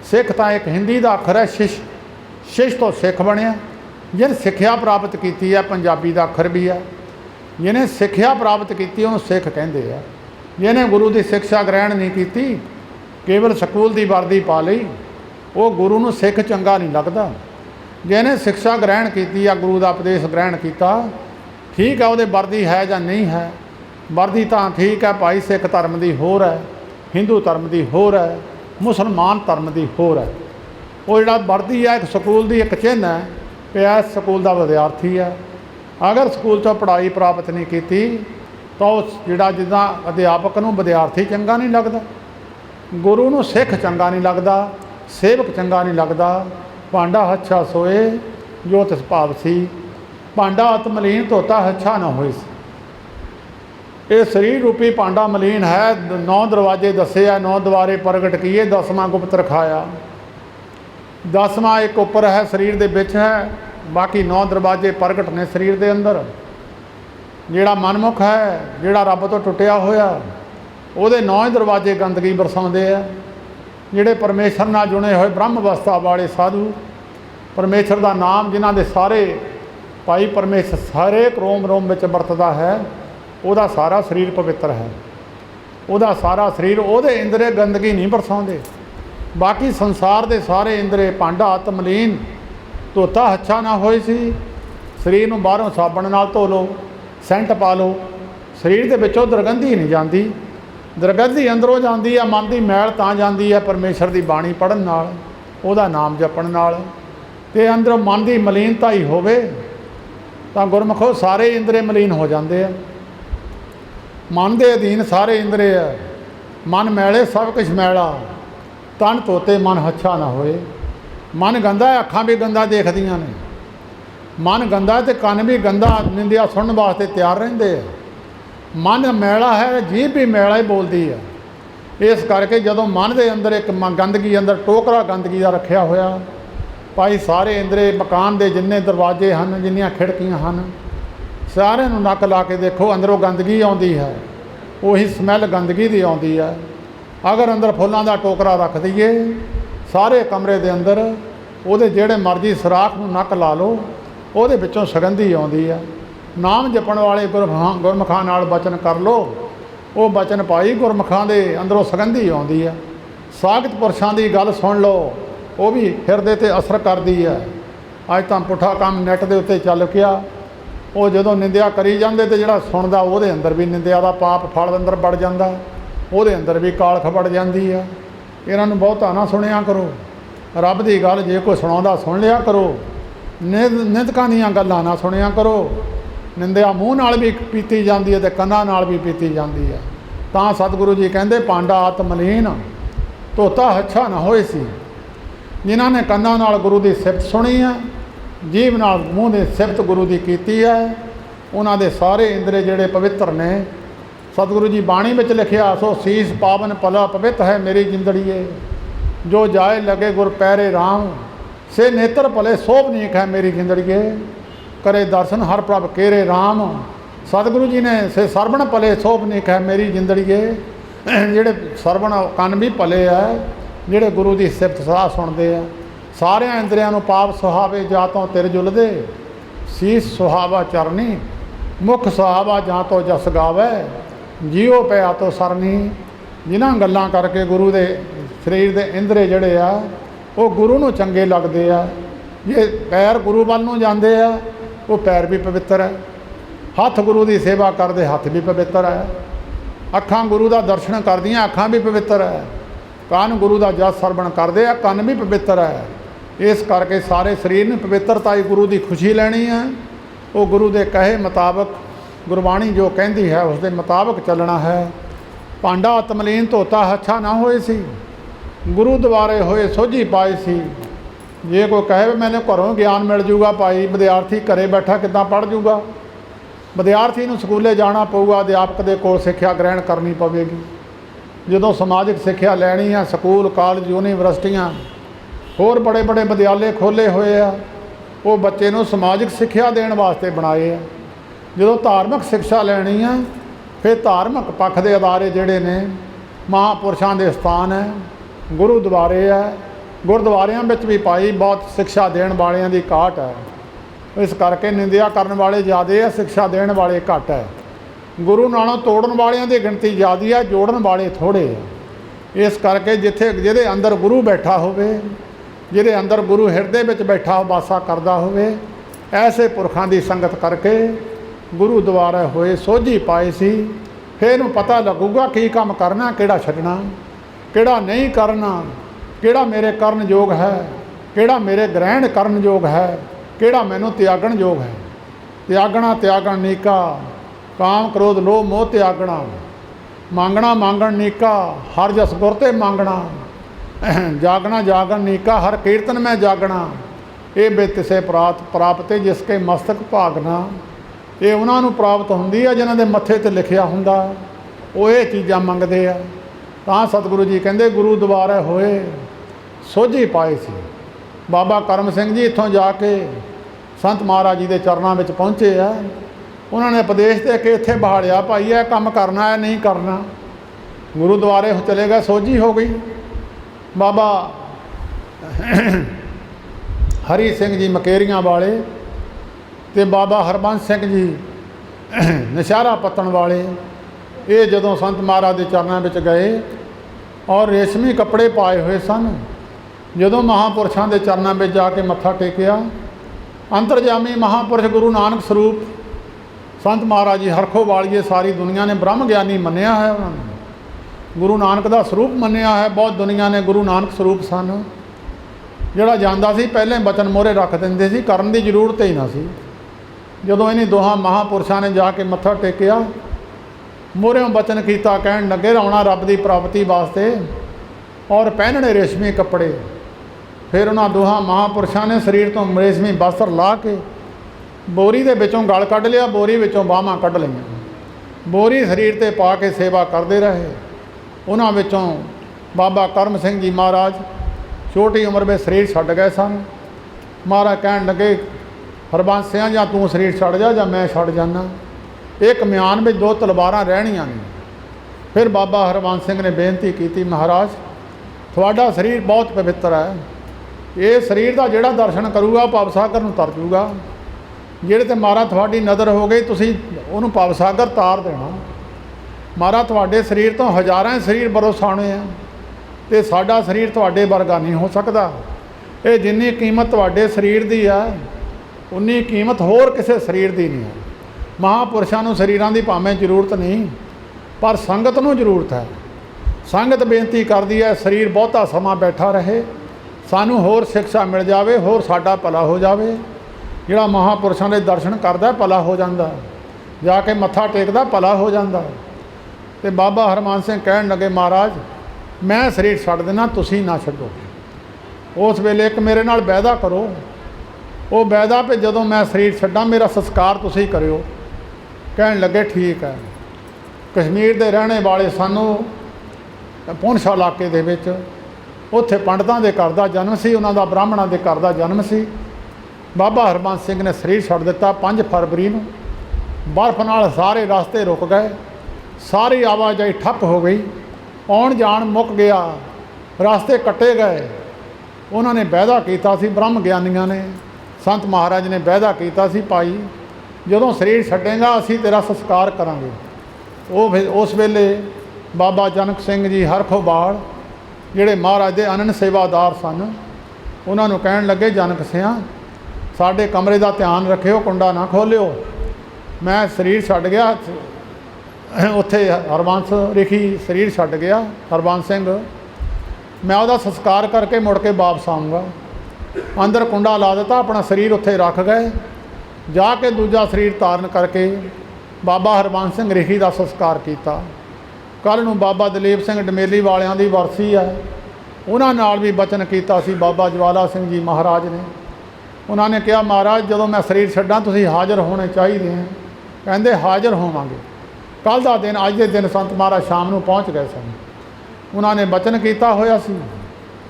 सिख तो एक हिंदी का अखर है शिश, शिश तो सिख बनिया। जिन सिक्ख्या प्राप्त की है, पंजाबी का अखर भी है। जिन्हें सिक्ख्या प्राप्त की उन्होंने सिख कहते हैं। जिन्हें गुरु की शिक्षा ग्रहण नहीं की, केवल स्कूल की वर्दी पा ली, वो गुरु नूं सिख चंगा नहीं लगता। जिन्हें शिक्षा ग्रहण की या गुरु का उपदेश ग्रहण किया, ठीक है वो वर्दी है या नहीं है। वर्दी तो ठीक है भाई, सिख धर्म की होर है, हिंदू धर्म की होर है, मुसलमान धर्म की होर है। वो जिहड़ा वर्दी है एक स्कूल की एक चिन्ह है कि इस स्कूल का विद्यार्थी है। अगर स्कूल चो पढ़ाई प्राप्त नहीं की तो जिहड़ा जिदा अध्यापक नूं विद्यार्थी चंगा नहीं लगता, गुरु नूं सिख चंगा नहीं लगता, सेवक चंगा नहीं लगता। भांडा अच्छा सोए जो तिस भावसी, भांडा अत मलीन धोता अच्छा न होए। ये शरीर रूपी भांडा मलीन है। 9 दरवाजे दसे है, 9 द्वारे प्रगट किए, 10वां गुप्त रखाया। 10वां एक उपर है शरीर दे विच है, बाकी 9 दरवाजे प्रगट ने शरीर के अंदर। जिहड़ा मनमुख है, जिहड़ा रब तो टुटिया होया, ਉਹਦੇ 9 दरवाजे गंदगी बरसाते हैं। जिहड़े परमेश्वर नाल जुड़े हुए ब्रह्म अवस्था वाले साधु, परमेश्वर का नाम जिन्हां दे सारे भाई परमेश्वर सारे रोम रोम में वरतदा है, ਉਹਦਾ सारा शरीर पवित्र है। ਉਹਦਾ सारा शरीर ਉਹਦੇ इंद्रे गंदगी नहीं बरसाते। बाकी संसार के सारे इंद्रे भांडा आत्मलीन धोता अच्छा ना होए सी। शरीर नूं बाहरों साबण नाल धो लो, सेंट पा लो, शरीर के विचों दुर्गंधी नहीं जाती। दुर्गंधी अंदरों जाती है, मन की मैल तां जाती है परमेश्वर की बाणी पढ़न नाल, ਉਹਦਾ नाम जपण नाल। ते अंदरों मन की मलीनता ही होवे तां गुरमुखो सारे इंद्रे मलीन हो जाते हैं। मन के अधीन सारे इंद्रे है। मन मैले सब कुछ मैला, तन धोते मन अच्छा ना होए। मन गंदा है, अखां भी गंदा देखदियां ने। मन गंदा तो कन भी गंदा निंदिया सुनने वास्ते तैयार रहिंदे। मन मैला है, जीभ भी मैला ही बोलती है। इस करके जदों मन के अंदर एक गंदगी, अंदर टोकरा गंदगी का रखा होया, भाई सारे इंदरे मकान के जिन्ने दरवाजे हैं, जिन्नियां खिड़कियां हैं, सारे नक ला के देखो, अंदरों गंदगी आती है, उही समैल गंदगी की आती है। अगर अंदर फुलों का टोकरा रख दईए सारे कमरे के अंदर, वो जेड़े मर्जी सराख में नक ला लो, वो सुगंधी आती है। नाम जपण वाले गुरमुखां नाल बचन कर लो, वो बचन पाई गुरमुखां दे अंदरों सुगंधी आती है। सागत पुरशां की गल सुन लो, वो भी हिरदे ते असर करती है। अज तो पुठा काम नैट के उत्ते चल पिया, वो जदों निंदिया करी जाते तो जिहड़ा सुनदा वो अंदर भी निंदिया का पाप फल अंदर बढ़ जाता, वो अंदर भी कालख बढ़ जाती है। इन्हों बहुता ना सुनिया करो, रब की गल जे कोई सुणाउंदा सुन लिया करो, निंदकां दीयां गल्लां ना सुनिया करो। निंदिया मूँह नाल भी पीती जाती है तो कन्नां नाल भी पीती जाती है। तां सतगुरु जी कहते पांडा आत्मलीन धोता हच्छा ना होए सी। जिन्हां ने कन्नां नाल गुरु की सिफत सुनी है, जीभ नाल मूँह ने सिफत गुरु की कीती है, उन्हां दे सारे इंद्रे जिहड़े पवित्र ने। सतगुरु जी बाणी में लिखिया, सो सीस पावन पला पवित्र है मेरी जिंदड़ीए, जो जाए लगे गुर पैरे राम, से नेत्र भले शोभनीक है मेरी जिंदड़ीए, करे दर्शन हर प्रभ केरे राम। सतगुरु जी ने से सरवण भले शोभनीक है मेरी जिंदड़ीए, जिहड़े सरवण कन भी भले है, जिहड़े गुरु की सिफत सलाह सुनते हैं। सारे इंद्रियां नूं पाप सुहावे जा तो तिर जुलदे, सीस सुहावा चरनी, मुख सुहावा जा तो जस गावे, जियो पिया तो सरनी। जिन्हां गल्लां करके गुरु के शरीर के इंद्रे जिहड़े आ वो गुरु नूं चंगे लगते आ। जे पैर गुरु वल नूं जांदे आ, वो पैर भी पवित्र है। हथ गुरु की सेवा करते हथ भी पवित्र है। अखां गुरु का दर्शन करदियां अखां भी पवित्र है। कान गुरु का जस सरवण करते हैं, कान भी पवित्र है। इस करके सारे शरीर ने पवित्रता ही गुरु की खुशी लैनी है। वो गुरु के कहे मुताबक गुरबाणी जो कहती है उसके मुताबक चलना है। पांडा आत्मलीन धोता हच्छा ना होए सी, गुरु द्वारे होए सोझी पाए सी। जे कोई कहे भी मैंने घरों ज्ञान मिल जूगा, भाई विद्यार्थी घरे बैठा कितना पढ़ जूगा। विद्यार्थी नूं स्कूले जाना पऊगा, अध्यापक के कोल सिक्ख्या ग्रहण करनी पवेगी। जदों समाजिक सिक्ख्या लैनी है, स्कूल कॉलेज यूनीवर्सिटियां होर बड़े बड़े विद्यालय खोले हुए आ, वो बच्चे नूं समाजिक सिक्ख्या देण वास्ते बनाए आ। जदों धार्मिक शिक्षा लैनी है, फिर धार्मिक पक्ष के अदारे जिहड़े ने महापुरुषां दे स्थान है, गुरुद्वारे है। गुरुद्वारियां विच भी भाई बहुत शिक्षा देण वालियां दी घाट है। इस करके निंदिया करन वाले ज़्यादा है, शिक्षा देण वाले घट है। गुरु नालों तोड़न वालियां दी गिणती ज़्यादा है, जोड़न वाले थोड़े है। इस करके जिथे जिहदे अंदर गुरु बैठा होवे, जिहदे अंदर गुरु हिरदे विच बैठा वासा करदा होवे, ऐसे पुरखां दी संगत करके गुरु द्वारा होए सोझी पाए सी। फिर नूं पता लगूगा की काम करना, किहड़ा छड्डना, किहड़ा नहीं करना, किहड़ा मेरे करन योग है, किहड़ा मेरे ग्रहण करन योग है, किहड़ा मैनूं त्यागण योग है। त्यागना त्यागण नीका, काम क्रोध लोभ मोह त्यागना, मांगना मांगण नीका, हर जस गुर ते मांगना, जागना जागण नीका, हर कीर्तन में जागना। ये बित से प्राप्त जिसके मस्तक भागना। ये उन्होंने प्राप्त होंदी है जिन्हों के मत्थे ते लिखिया हुंदा, वो ये चीज़ां मंगदे आ। तां सतगुरु जी कहते गुरु द्वारा होए सोझी पाए सी। बाबा करम सिंह जी इत्थों जाके संत महाराज जी के चरणों में पहुँचे आ। उन्होंने उपदेश दे के इत्थे बहालिया, भाई यह काम करना है नहीं करना। गुरुद्वारे चले गए, सोझी हो गई। बाबा हरी सिंह जी मकेरियां वाले ते बाबा हरबंस सिंह जी नशारा पत्तन वाले, ये जदों संत महाराज के चरणों में गए और रेशमी कपड़े पाए हुए सन, जदों महापुरुषों के चरणों में जाके मत्था टेकिया, अंतरजामी महापुरुष गुरु नानक स्वरूप संत महाराज जी हरखो वालिए सारी दुनिया ने ब्रह्म ज्ञानी मन्निया है। उन्होंने गुरु नानक का स्वरूप मन्निया है। बहुत दुनिया ने गुरु नानक स्वरूप सन। जिहड़ा जांदा सी पहले बचन मोहरे रख दिंदे सी, करन दी जरूरत ही ना सी। जदों इन्हीं दोहां महापुरुषों ने जाके मत्था टेकिया, मोहरों बचन किया, कहण लगे आउणा रब की प्राप्ति वास्ते और पहनने रेशमी कपड़े। फिर उन्होंने दोहां महापुरुषों ने शरीर तो रेशमी वस्त्र ला के बोरी दे विचों गल कढ़ लिया, बोरी विचों बाहां कढ़ लईआं। बोरी शरीर ते पा के सेवा करते रहे। उन्हां विचों बाबा करम सिंह जी महाराज छोटी उम्र में शरीर छड्ड गए सन। महाराज कहन लगे हरबंस सिंह जां तू शरीर छड्ड जा जां मैं छड्ड जाना। एक म्यान में दो तलवारां रहणियां ने। फिर बाबा हरबंस सिंह ने बेनती की, महाराज थोड़ा शरीर बहुत पवित्र है, ये शरीर का जिहड़ा दर्शन करूगा भवसागर नूं तर जूगा। जिहड़े ते महाराज थोड़ी नज़र हो गई तुसीं उहनूं भवसागर तार देना। महाराज तुहाडे शरीर तो हज़ारां शरीर बरोसाणे आ ते साडा शरीर तुहाडे वर्गा नहीं हो सकता। ये जिन्नी कीमत तुहाडे शरीर की है उन्नी कीमत होर किसी शरीर की नहीं है। महापुरुषां नूं शरीरां दी भावें जरूरत नहीं पर संगत नूं जरूरत है। संगत बेनती करदी है शरीर बहुता समा बैठा रहे, सानू होर शिक्षा मिल जाए, होर साडा भला हो जाए। जिहड़ा महापुरुषां दे दर्शन करदा भला हो जांदा, जाके मत्था टेकदा भला हो जांदा। ते बाबा हरमान सिंह कहण लगे महाराज मैं शरीर छड्ड देना, तुसीं ना छड्डो। उस वेले एक मेरे नाल वायदा करो, वो वायदा पे जदों मैं शरीर छड्डां मेरा संस्कार तुसीं करियो। कहण लगे ठीक है। कश्मीर दे रहने वाले सानू पुंछा इलाके दे विच उत्थे पंडितां दे घर दा जन्म सी, उन्हां दा ब्राह्मणां दे घर दा जन्म सी। बाबा हरबंस सिंह ने शरीर छड्ड दिता 5 फरवरी नूं। बर्फ नाल सारे रास्ते रुक गए, सारी आवाजाही ठप हो गई, आउण जाण मुक गया, रास्ते कट्टे गए। उन्होंने वायदा किया सी, ब्रह्म ज्ञानियों ने संत महाराज ने वायदा किया सी, भाई जदों शरीर छड्डेगा असीं तेरा संस्कार करांगे। उस वेले बाबा जनक सिंह जी हरखोबाल जिहड़े महाराज दे अनन सेवादार सन, उन्होंने कहण लगे जनक सिंह साडे कमरे का ध्यान रखियो, कुंडा ना खोलियो। मैं शरीर छड्ड गया, उत्थे हरबंस रिखी शरीर छड्ड गया हरबंस सिंह, मैं वह संस्कार करके मुड़ के वापस आऊँगा। अंदर कुंडा ला दिता, अपना शरीर उत्थे रख गए। जाके दूजा शरीर धारण करके बाबा हरबंस सिंह रिखी का संस्कार किया। कल नूं बाबा दलीप सिंह डमेली वालियां दी वरसी है, उन्हां नाल भी बचन किया सी बाबा ज्वाला सिंह जी महाराज ने। उन्होंने कहा महाराज जदों मैं शरीर छड्डां तुसीं हाज़र होने चाहिए हैं। कहंदे हाज़र होवांगे। कल का दिन अज के दिन संत महाराज शाम नूं पहुँच गए सन। उन्होंने बचन किया होया सी।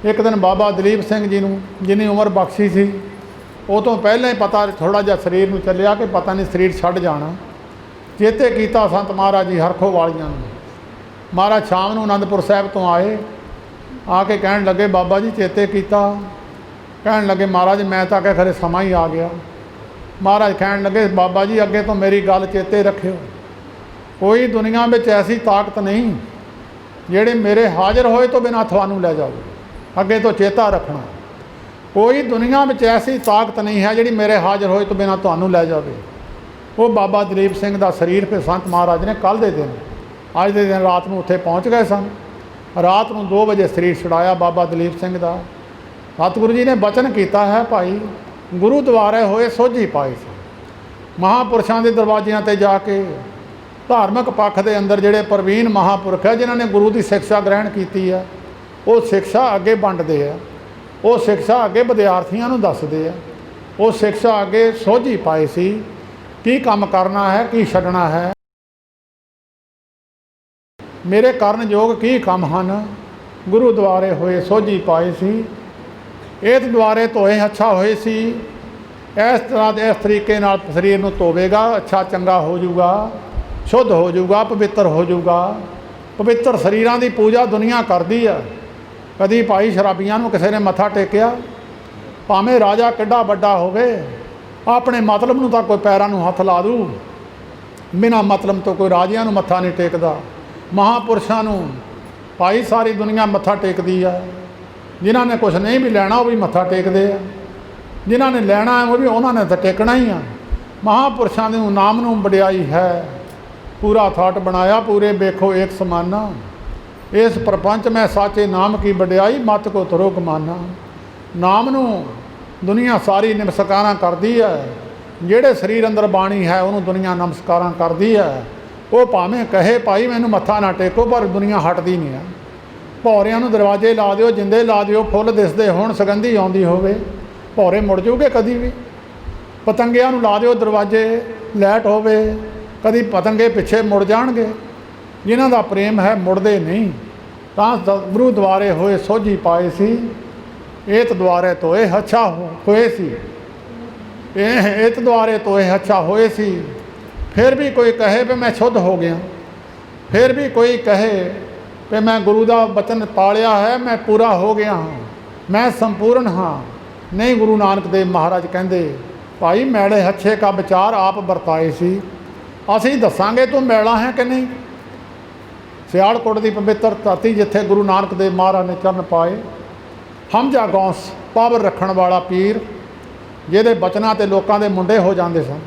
एक दिन बाबा दलीप सिंह जी नूं जिन्नी उम्र बख्शी सी वो तो पहले ही पता थोड़ा जिहा शरीर नूं चलिया कि पता नहीं शरीर छड्ड जाना। चेते किया संत महाराज जी हरखो वालियां नूं। महाराज शाम नूं आनंदपुर साहिब तो आए, आके कहण लगे बाबा जी चेते किया। कहण लगे महाराज मैं तो आख्या खरे समा ही आ गया। महाराज कहण लगे बाबा जी अगे तो मेरी गल चेते रखियो, कोई दुनिया में ऐसी ताकत नहीं जेड़े मेरे हाज़र होए तो बिना थानू लै जाओ। अगे तो चेता रखना, कोई दुनिया में ऐसी ताकत नहीं है जिहड़ी मेरे हाज़र होए तो बिना थानू लै जाए। वो बाबा दलीप सिंह का शरीर फिर संत महाराज ने कल दे दिन अज के दिन रात को उत्थे पहुँच गए सन। रात को 2 बजे शरीर छुड़ाया बाबा दलीप सिंह का। सतगुरु जी ने बचन किया है, भाई गुरु द्वारे होए सोझी पाए सन। महापुरुषों के दरवाजियां ते जाके धार्मिक पक्ष के अंदर जिहड़े प्रवीण महापुरख है जिन्होंने गुरु की शिक्षा ग्रहण की है, वो शिक्षा अगे वंडदे है, वो शिक्षा अगे विद्यार्थियों नूं दसदे है, वो शिक्षा अगे सोझी पाए सी की काम करना है की छड्डना है, मेरे करन योग की काम हैं। गुरु द्वारे होए सोझी पाए सी, इस द्वारे धोए अच्छा होए सी। इस तरह इस तरीके नाल शरीर नूं धोवेगा, अच्छा चंगा हो जाऊगा, शुद्ध हो जाऊगा, पवित्र हो जाऊगा। पवित्र शरीरां की पूजा दुनिया करती है। कदी भाई शराबियां नूं किसी ने मत्था टेकिया, भावें राजा किड्डा वड्डा होवे, अपने मतलब नूं तां कोई पैरां नूं हथ ला दू, बिना मतलब तो कोई राजियां नूं मत्था नहीं टेकदा। महापुरुषां नूं भाई सारी दुनिया मत्था टेकदी है। जिन्हां ने कुछ नहीं भी लैना वो भी मत्था टेकदे आ, जिन्हां ने लैना है वो भी उन्होंने तो टेकना ही आ। महापुरुषां दे नाम नूं वडियाई है, पूरा थाट बनाया पूरे बेखो एक समाना। इस प्रपंच में साचे नाम की वडियाई, मत को तरो गमाना। नाम नूं दुनिया सारी नमस्कारां करदी है। जिहड़े शरीर अंदर बाणी है उन्होंने दुनिया नमस्कारां करदी है। वो भावें कहे भाई मैनूं मत्था ना टेको, पर दुनिया हटदी नहीं है। भौरियां नूं दरवाजे ला दिओ, जिंदे ला दिओ, फुੱਲ दिसदे होण, सुगंधी आउंदी होवे, भौरे मुड़ जूगे कदी भी। पतंगियां नूं ला दिओ दरवाजे, लाइट होवे, कदी पतंगे पिछे मुड़ जाणगे, जिन्हां दा प्रेम है मुड़दे नहीं। तां गुरु द्वारे होए सोझी पाए सी, एत द्वारे तोए अच्छा होए सी, एत द्वारे तोए अच्छा होए सी। फिर भी कोई कहे भी मैं शुद्ध हो गया, फिर भी कोई कहे कि मैं गुरु का वचन पालिया है, मैं पूरा हो गया हाँ, मैं संपूर्ण हाँ। नहीं, गुरु नानक देव महाराज कहते भाई मैले हच्छे का विचार आप वरताए सी, असीं दसांगे तू मैला है कि नहीं। सियालकोट की पवित्र धरती जिथे गुरु नानक देव महाराज ने चरण पाए, हमजा गौंस पावर रखण वाला पीर, जिहदे बचनां ते लोकां दे मुंडे हो जाते सन,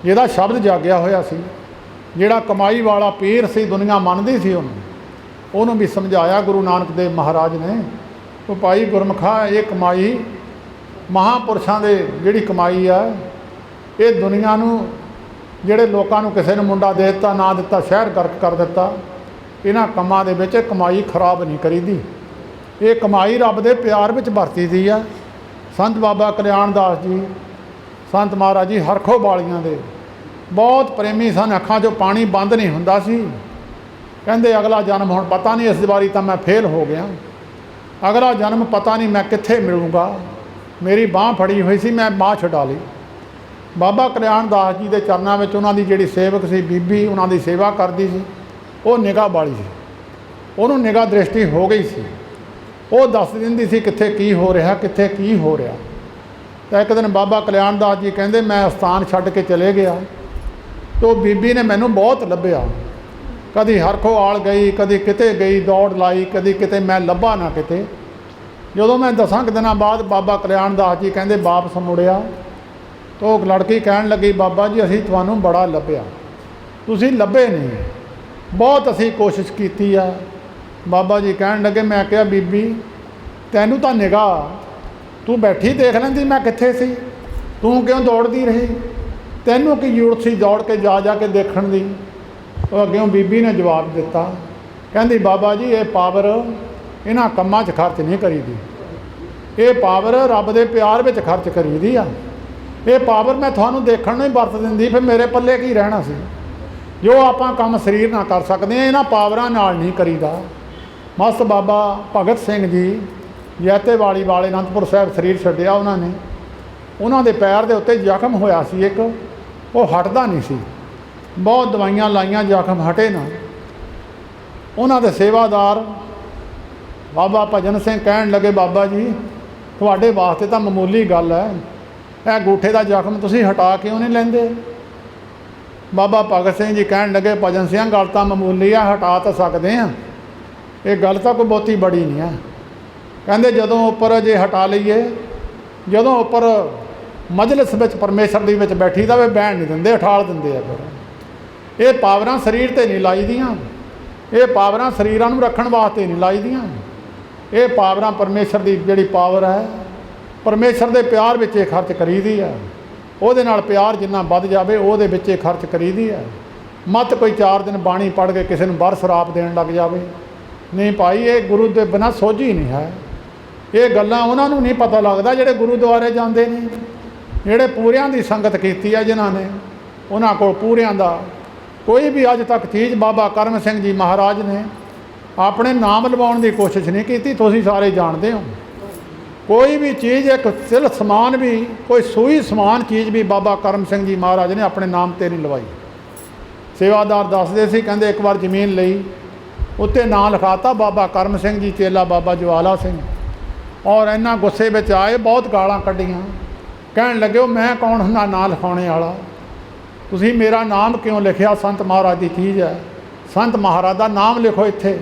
जिहदा शब्द जागिया होया सी, जिहड़ा कमाई वाला पीर सी, दुनिया मनदी सी उन्होंने भी समझाया गुरु नानक देव महाराज ने। तो भाई गुरमुखा, ये कमाई महापुरुषों के जिहड़ी कमाई है, ये दुनिया नूं जिहड़े लोकां नूं किसी ने मुंडा दे दिता ना दिता, शहर गर्क कर दिता, इन्हां कमां दे विच कमाई खराब नहीं करीदी। ये कमाई रब दे प्यार विच वरती दी है। संत बाबा कल्याण दास जी, संत महाराज जी हरखो वालियां दे बहुत प्रेमी सन, अखां चों पानी बंद नहीं हुंदा सी। कहंदे अगला जन्म हुण पता नहीं, इस बारी तो मैं फेल हो गया, अगला जन्म पता नहीं मैं कित्थे मिलूँगा। मेरी बाँह फड़ी हुई सी, मैं बाँह छुड़ा ली। बाबा कल्याण दास जी के चरणों में उन्हों की जिहड़ी सेवक सी बीबी, उन्हों की सेवा करती सी, वो निगाह वाली सी, उन्होंने निगाह दृष्टि हो गई सी। वो दस दिंदी सी कित्थे की हो रहा, कित्थे की हो रहा। तो एक दिन बाबा कल्याण दास जी कहते मैं स्थान छड्ड के चले गया, तो बीबी ने मैनू बहुत लभ्या, कदी हरखो आल गई, कदी किते गई दौड़ लाई, कदी किते मैं लभा ना किते। जो मैं 10 दिनों बाद बाबा कल्याण दास जी कहते वापस मुड़िया, तो लड़की कहन लगी बाबा जी असीं तुहानू बड़ा लभ्या, तुसीं लभे नहीं, बहुत असीं कोशिश की है। बाबा जी कहन लगे, मैं कहा बीबी तैनू तो निगाह, तू बैठी देख लैंदी मैं कित्थे सी, तू क्यों दौड़ती रही, तैनू की जरूरत सी दौड़ के जा के देखण दी। तो अग्यों बीबी ने जवाब दिता, कहती बाबा जी ये पावर इन्हां कम्मां 'च खर्च नहीं करीदी, ये पावर रब दे प्यार विच खर्च करीदी आ। ये पावर मैं तुहानू देखण नूं ही वरत दिंदी, फिर मेरे पल्ले की रहना सी। जो आपां काम शरीर ना कर सकते हैं, इन्हां पावरां नाल नहीं करीदा। मस्त बाबा भगत सिंह जी जैतेवाली वाले अनंदपुर साहब शरीर छड्डिया उन्होंने, उन्होंने पैर के उत्ते जख्म होया सी एक, वो हटदा नहीं सी, बहुत दवाइयां लाइयां जख्म हटे ना। उन्होंने सेवादार बाबा भजन सिंह कहन लगे बाबा जी तुहाडे वास्ते तो मामूली गल है, यह गूठे का जख्म तुसीं हटा क्यों नहीं लैंदे। बाबा भगत सिंह जी कहन लगे भजन सिंह गल तो मामूली है, हटा तो सकते हैं, ये गल तो कोई बहुती बड़ी नहीं है। कहते जदों उपर जे हटा लीए, जदों उपर मजलिस में परमेश्वर दी विच बैठी दा वे बहन नहीं दिंदे, उठाल दिंदे आ। फिर ये पावरां शरीर ते नहीं लाई दियां, ये पावरां शरीरां नूं रखण वास्ते नहीं लाई दियां, ये पावरां परमेश्वर की जिहड़ी पावर है, परमेश्वर के प्यार विच खर्च करीदी है। उहदे नाल प्यार जिन्ना वध जावे उहदे विच खर्च करीदी है। मत कोई 4 दिन बाणी पढ़ के किसी नूं बर शराप देण लग जावे, नहीं भाई ये गुरु के बिना सोझी नहीं है। ये गल्लां उन्हां नूं नहीं पता लगदा जिहड़े गुरुद्वारे जांदे ने, जिहड़े पूरियां दी संगत कीती है जिन्हां ने, उन्हां कोल पूरियां दा कोई भी अज तक चीज़ बाबा करम सिंह जी महाराज ने अपने नाम लवाउण दी कोशिश नहीं की। तुसीं सारे जानते हो कोई भी चीज़ एक तिल समान भी, कोई सूई समान चीज़ भी बाबा करम सिंह जी महाराज ने अपने नाम ते नहीं लवाई। सेवादार दसदे सी, कहंदे एक बार जमीन लई, उत्ते नाम लिखाता बाबा करम सिंह जी चेला बाबा ज्वाला सिंह, और इन्ना गुस्से में आए, बहुत गालां कढ़ियां, कहन लगे मैं कौन हुंदा नाम लिखाने वाला, तुसीं मेरा नाम क्यों लिखिया, संत महाराज की चीज़ है, संत महाराज का नाम लिखो इत्थे।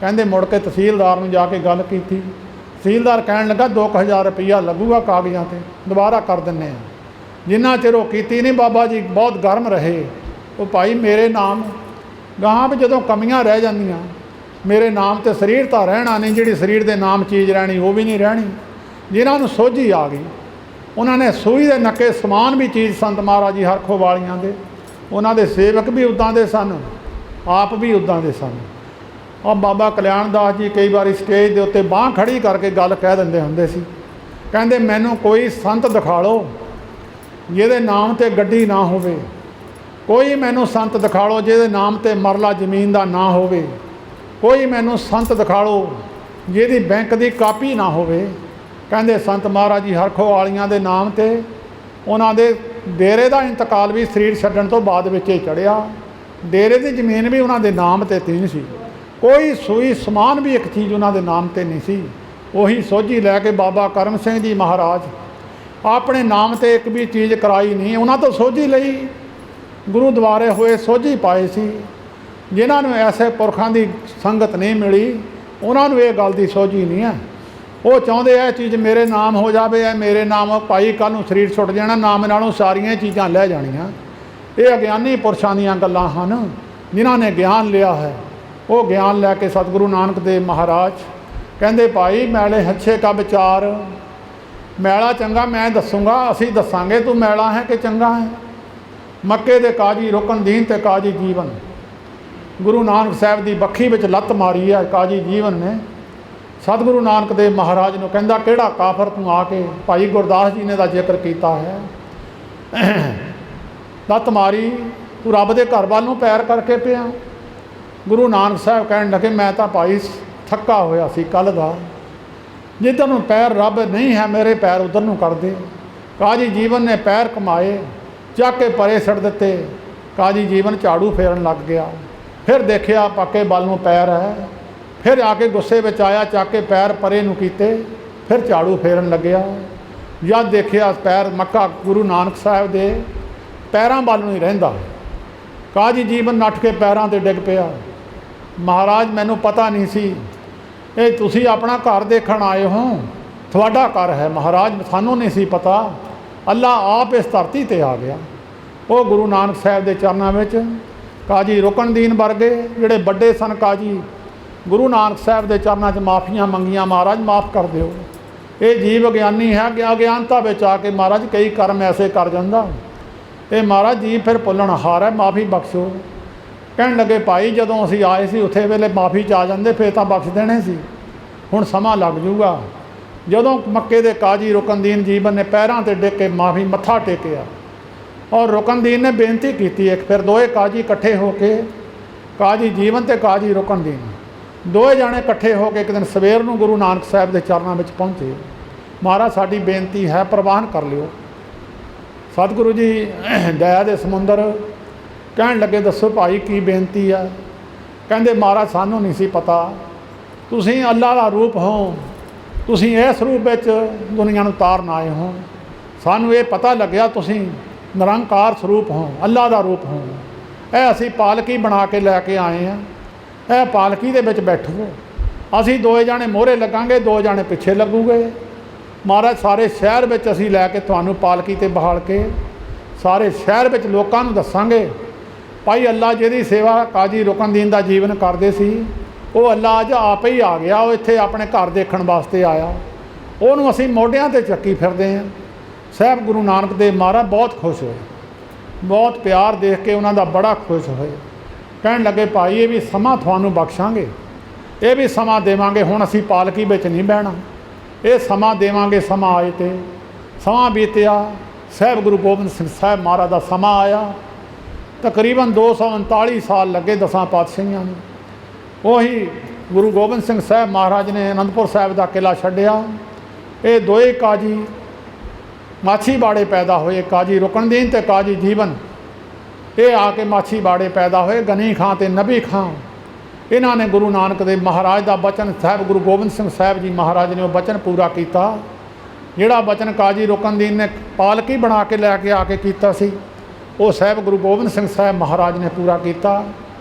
कहंदे मुड़ के तहसीलदार नूं जाके गल कीती, तहसीलदार कहन लगा 2000 रुपया लगूगा कागज़ां ते, दोबारा कर दिंने आ। जिन्ना चिर वो कीती नहीं बाबा जी बहुत गर्म रहे। वो भाई मेरे नाम गांह भी जदों कमियां रह जांदियां, मेरे नाम ते शरीर तो रहना नहीं, जिहड़ी शरीर दे नाम चीज़ रहनी वो भी नहीं रहनी। जिन्हां नूं सोझी आ गई, उन्होंने सूई दे नक्के समान भी चीज़ संत महाराज जी हरखो वालियां दे, उन्होंने सेवक भी उदां दे सन, आप भी उदां दे सन। और बाबा कल्याण दास जी कई बार स्टेज के उत्ते बाँह खड़ी करके गल कह दिंदे हुंदे सी, कहंदे मैनूं कोई संत दिखा लो जिहदे नाम ते गड्डी ना होवे, कोई मैनू संत दिखा लो जिहदे नाम ते मरला जमीन का ना होवे, कोई मैनू संत दिखा लो जिहदी बैंक की कापी ना होवे। कहंदे संत महाराज जी हरखो वालियां दे नाम ते उन्हां दे डेरे का इंतकाल भी शरीर छड्डण तो बाद विच ही चढ़िया। डेरे की जमीन भी उन्हां दे नाम ते नहीं सी, कोई सूई समान भी एक चीज़ उन्हां दे नाम ते नहीं सी। उही सोझी लैके बाबा करम सिंह जी महाराज अपने नाम ते एक भी चीज़ कराई नहीं, उन्हां तो सोझी लई गुरु द्वारे होए सोझी पाए सी। जिन्हां नूं ऐसे पुरखां दी संगत नहीं मिली उन्हां नूं इह गल दी सोझी नहीं है। वो चाहुंदे यह चीज़ मेरे नाम हो जाए, मेरे नाम भाई कल नूं शरीर छुट जाना, नाम नालों सारियां चीज़ां लै जाणियां। ये अज्ञानी पुरशां दीयां गल्लां हन। जिन्हां ने ज्ञान लिया है वो ज्ञान लैके सतगुरु नानक देव महाराज कहंदे भाई मैले हच्छे का विचार, मैला चंगा मैं दसूँगा, असीं दसांगे तू मैला है कि चंगा है। मक्के दे काजी रुकन दीन ते काजी जीवन, गुरु नानक साहब की बखी विच लत्त मारी है काजी जीवन ने। सतगुरु नानक देव महाराज नूं कहंदा किहड़ा काफर तूं आके, भाई गुरदास जी ने दा जिक्र किया है, लत्त मारी तू रब दे घर वाल नूं पैर करके पिया। गुरु नानक साहब कहण लगे मैं तो भाई थक्का होया सी कल दा, जिधर नूं पैर रब नहीं है मेरे पैर उधर नूं कर दे। काजी जीवन ने पैर कमाए चक के परे सड़ दिते। काजी जीवन झाड़ू फेरन लग गया, फिर देखिया पक्के बल नूं पैर है, फिर आके गुस्से में आया चक के पैर परे नूं कीते, फिर झाड़ू फेरन लग्या। जद देखिया पैर मक्का गुरु नानक साहब दे पैरों वाल नूं ही रहिंदा। काजी जीवन नठ के पैरों ते डिग पिया। महाराज मैनू पता नहीं सी ये तुसी अपना घर देखण आए हो, तुहाडा घर है महाराज, सानू नहीं सी पता। अल्लाह आप इस धरती ते आ गया। वो गुरु नानक साहब के चरणों में काजी रुकन दीन वर्गे जिहड़े बड़े सन काजी गुरु नानक साहब के चरणों च माफ़ियां मंगियां, महाराज माफ़ कर दिओ। ये जीव अज्ञानी है, अज्ञानता में आके महाराज कई कर्म ऐसे कर जांदा, ये महाराज जीव फिर भुल्लण हार है, माफ़ी बख्शो। कहण लगे भाई जदों असीं आए सी उत्थे वेले माफ़ी च आ जांदे फिर तां बख्श देने सी, हुण समां लग जूगा। जदों मक्के दे काजी रुकनदीन जीवन ने पैरां ते डिग के माफ़ी मत्था टेकिया और रुकनदीन ने बेनती की एक, फिर दोए काजी इकट्ठे होके काजी जीवन ते काजी रुकनदीन दोए जाने इकट्ठे होके एक दिन सवेर नूं गुरु नानक साहब के चरणों में पहुँचे। महाराज साडी बेनती है प्रवान कर लिओ। सतगुरु जी दया दे समुंदर कहण लगे दसो भाई की बेनती है। कहंदे महाराज सानू नहीं सी पता तुसीं अल्लाह का रूप हो, तुसीं इस रूप विच दुनिया नूं तारन आए हो। सानू ये पता लग्या तुसीं निरंकार स्वरूप हो, अल्लाह का रूप हो। ए असीं पालकी बना के लैके आए हैं, ए पालकी दे विच बैठो, असीं दोए जाने मोहरे लगांगे, दो जाने पिछे लगूगे। महाराज सारे शहर में असीं लैके तुहानूं पालकी ते बहाल के सारे शहर में लोकां नूं दस्सांगे भाई अल्लाह जिहदी सेवा काजी रुकनदीन दा जीवन करदे सी वो अल्लाह अज आप ही आ गया, वो इत्थे अपने घर देखण वास्ते आया, उहनूं असीं मोढियां ते चक्की फिरदे हैं। साहब गुरु नानक देव महाराज बहुत खुश होए, बहुत प्यार देख के उन्हां दा बड़ा खुश होए। कहण लगे भाई ये भी समां तुहानूं बख्शांगे, ये भी समां देवांगे, हुण असीं पालकी विच नहीं बहना, ये समां देवांगे। समां आए ते समां बीतिया, साहब गुरु गोबिंद सिंह साहब महाराज का समां आया। तकरीबन 239 साल लगे 10 पातशाहियां नूं। वही गुरु गोबिंद सिंह साहब महाराज ने आनंदपुर साहब का किला छड्डिया। ये दोए काजी माछीवाड़े पैदा होए, काजी रुकनदीन ते काजी जीवन। ये आके माछीवाड़े पैदा होए, गनी खां ते नबी खां। इन्हां ने गुरु नानक देव महाराज का बचन, साहब गुरु गोबिंद सिंह साहब जी महाराज ने वो बचन पूरा किया जिहड़ा बचन काजी रुकनदीन ने पालकी बना के लैके आके कीता सी, वो साहब गुरु गोबिंद सिंह साहब महाराज ने पूरा किया।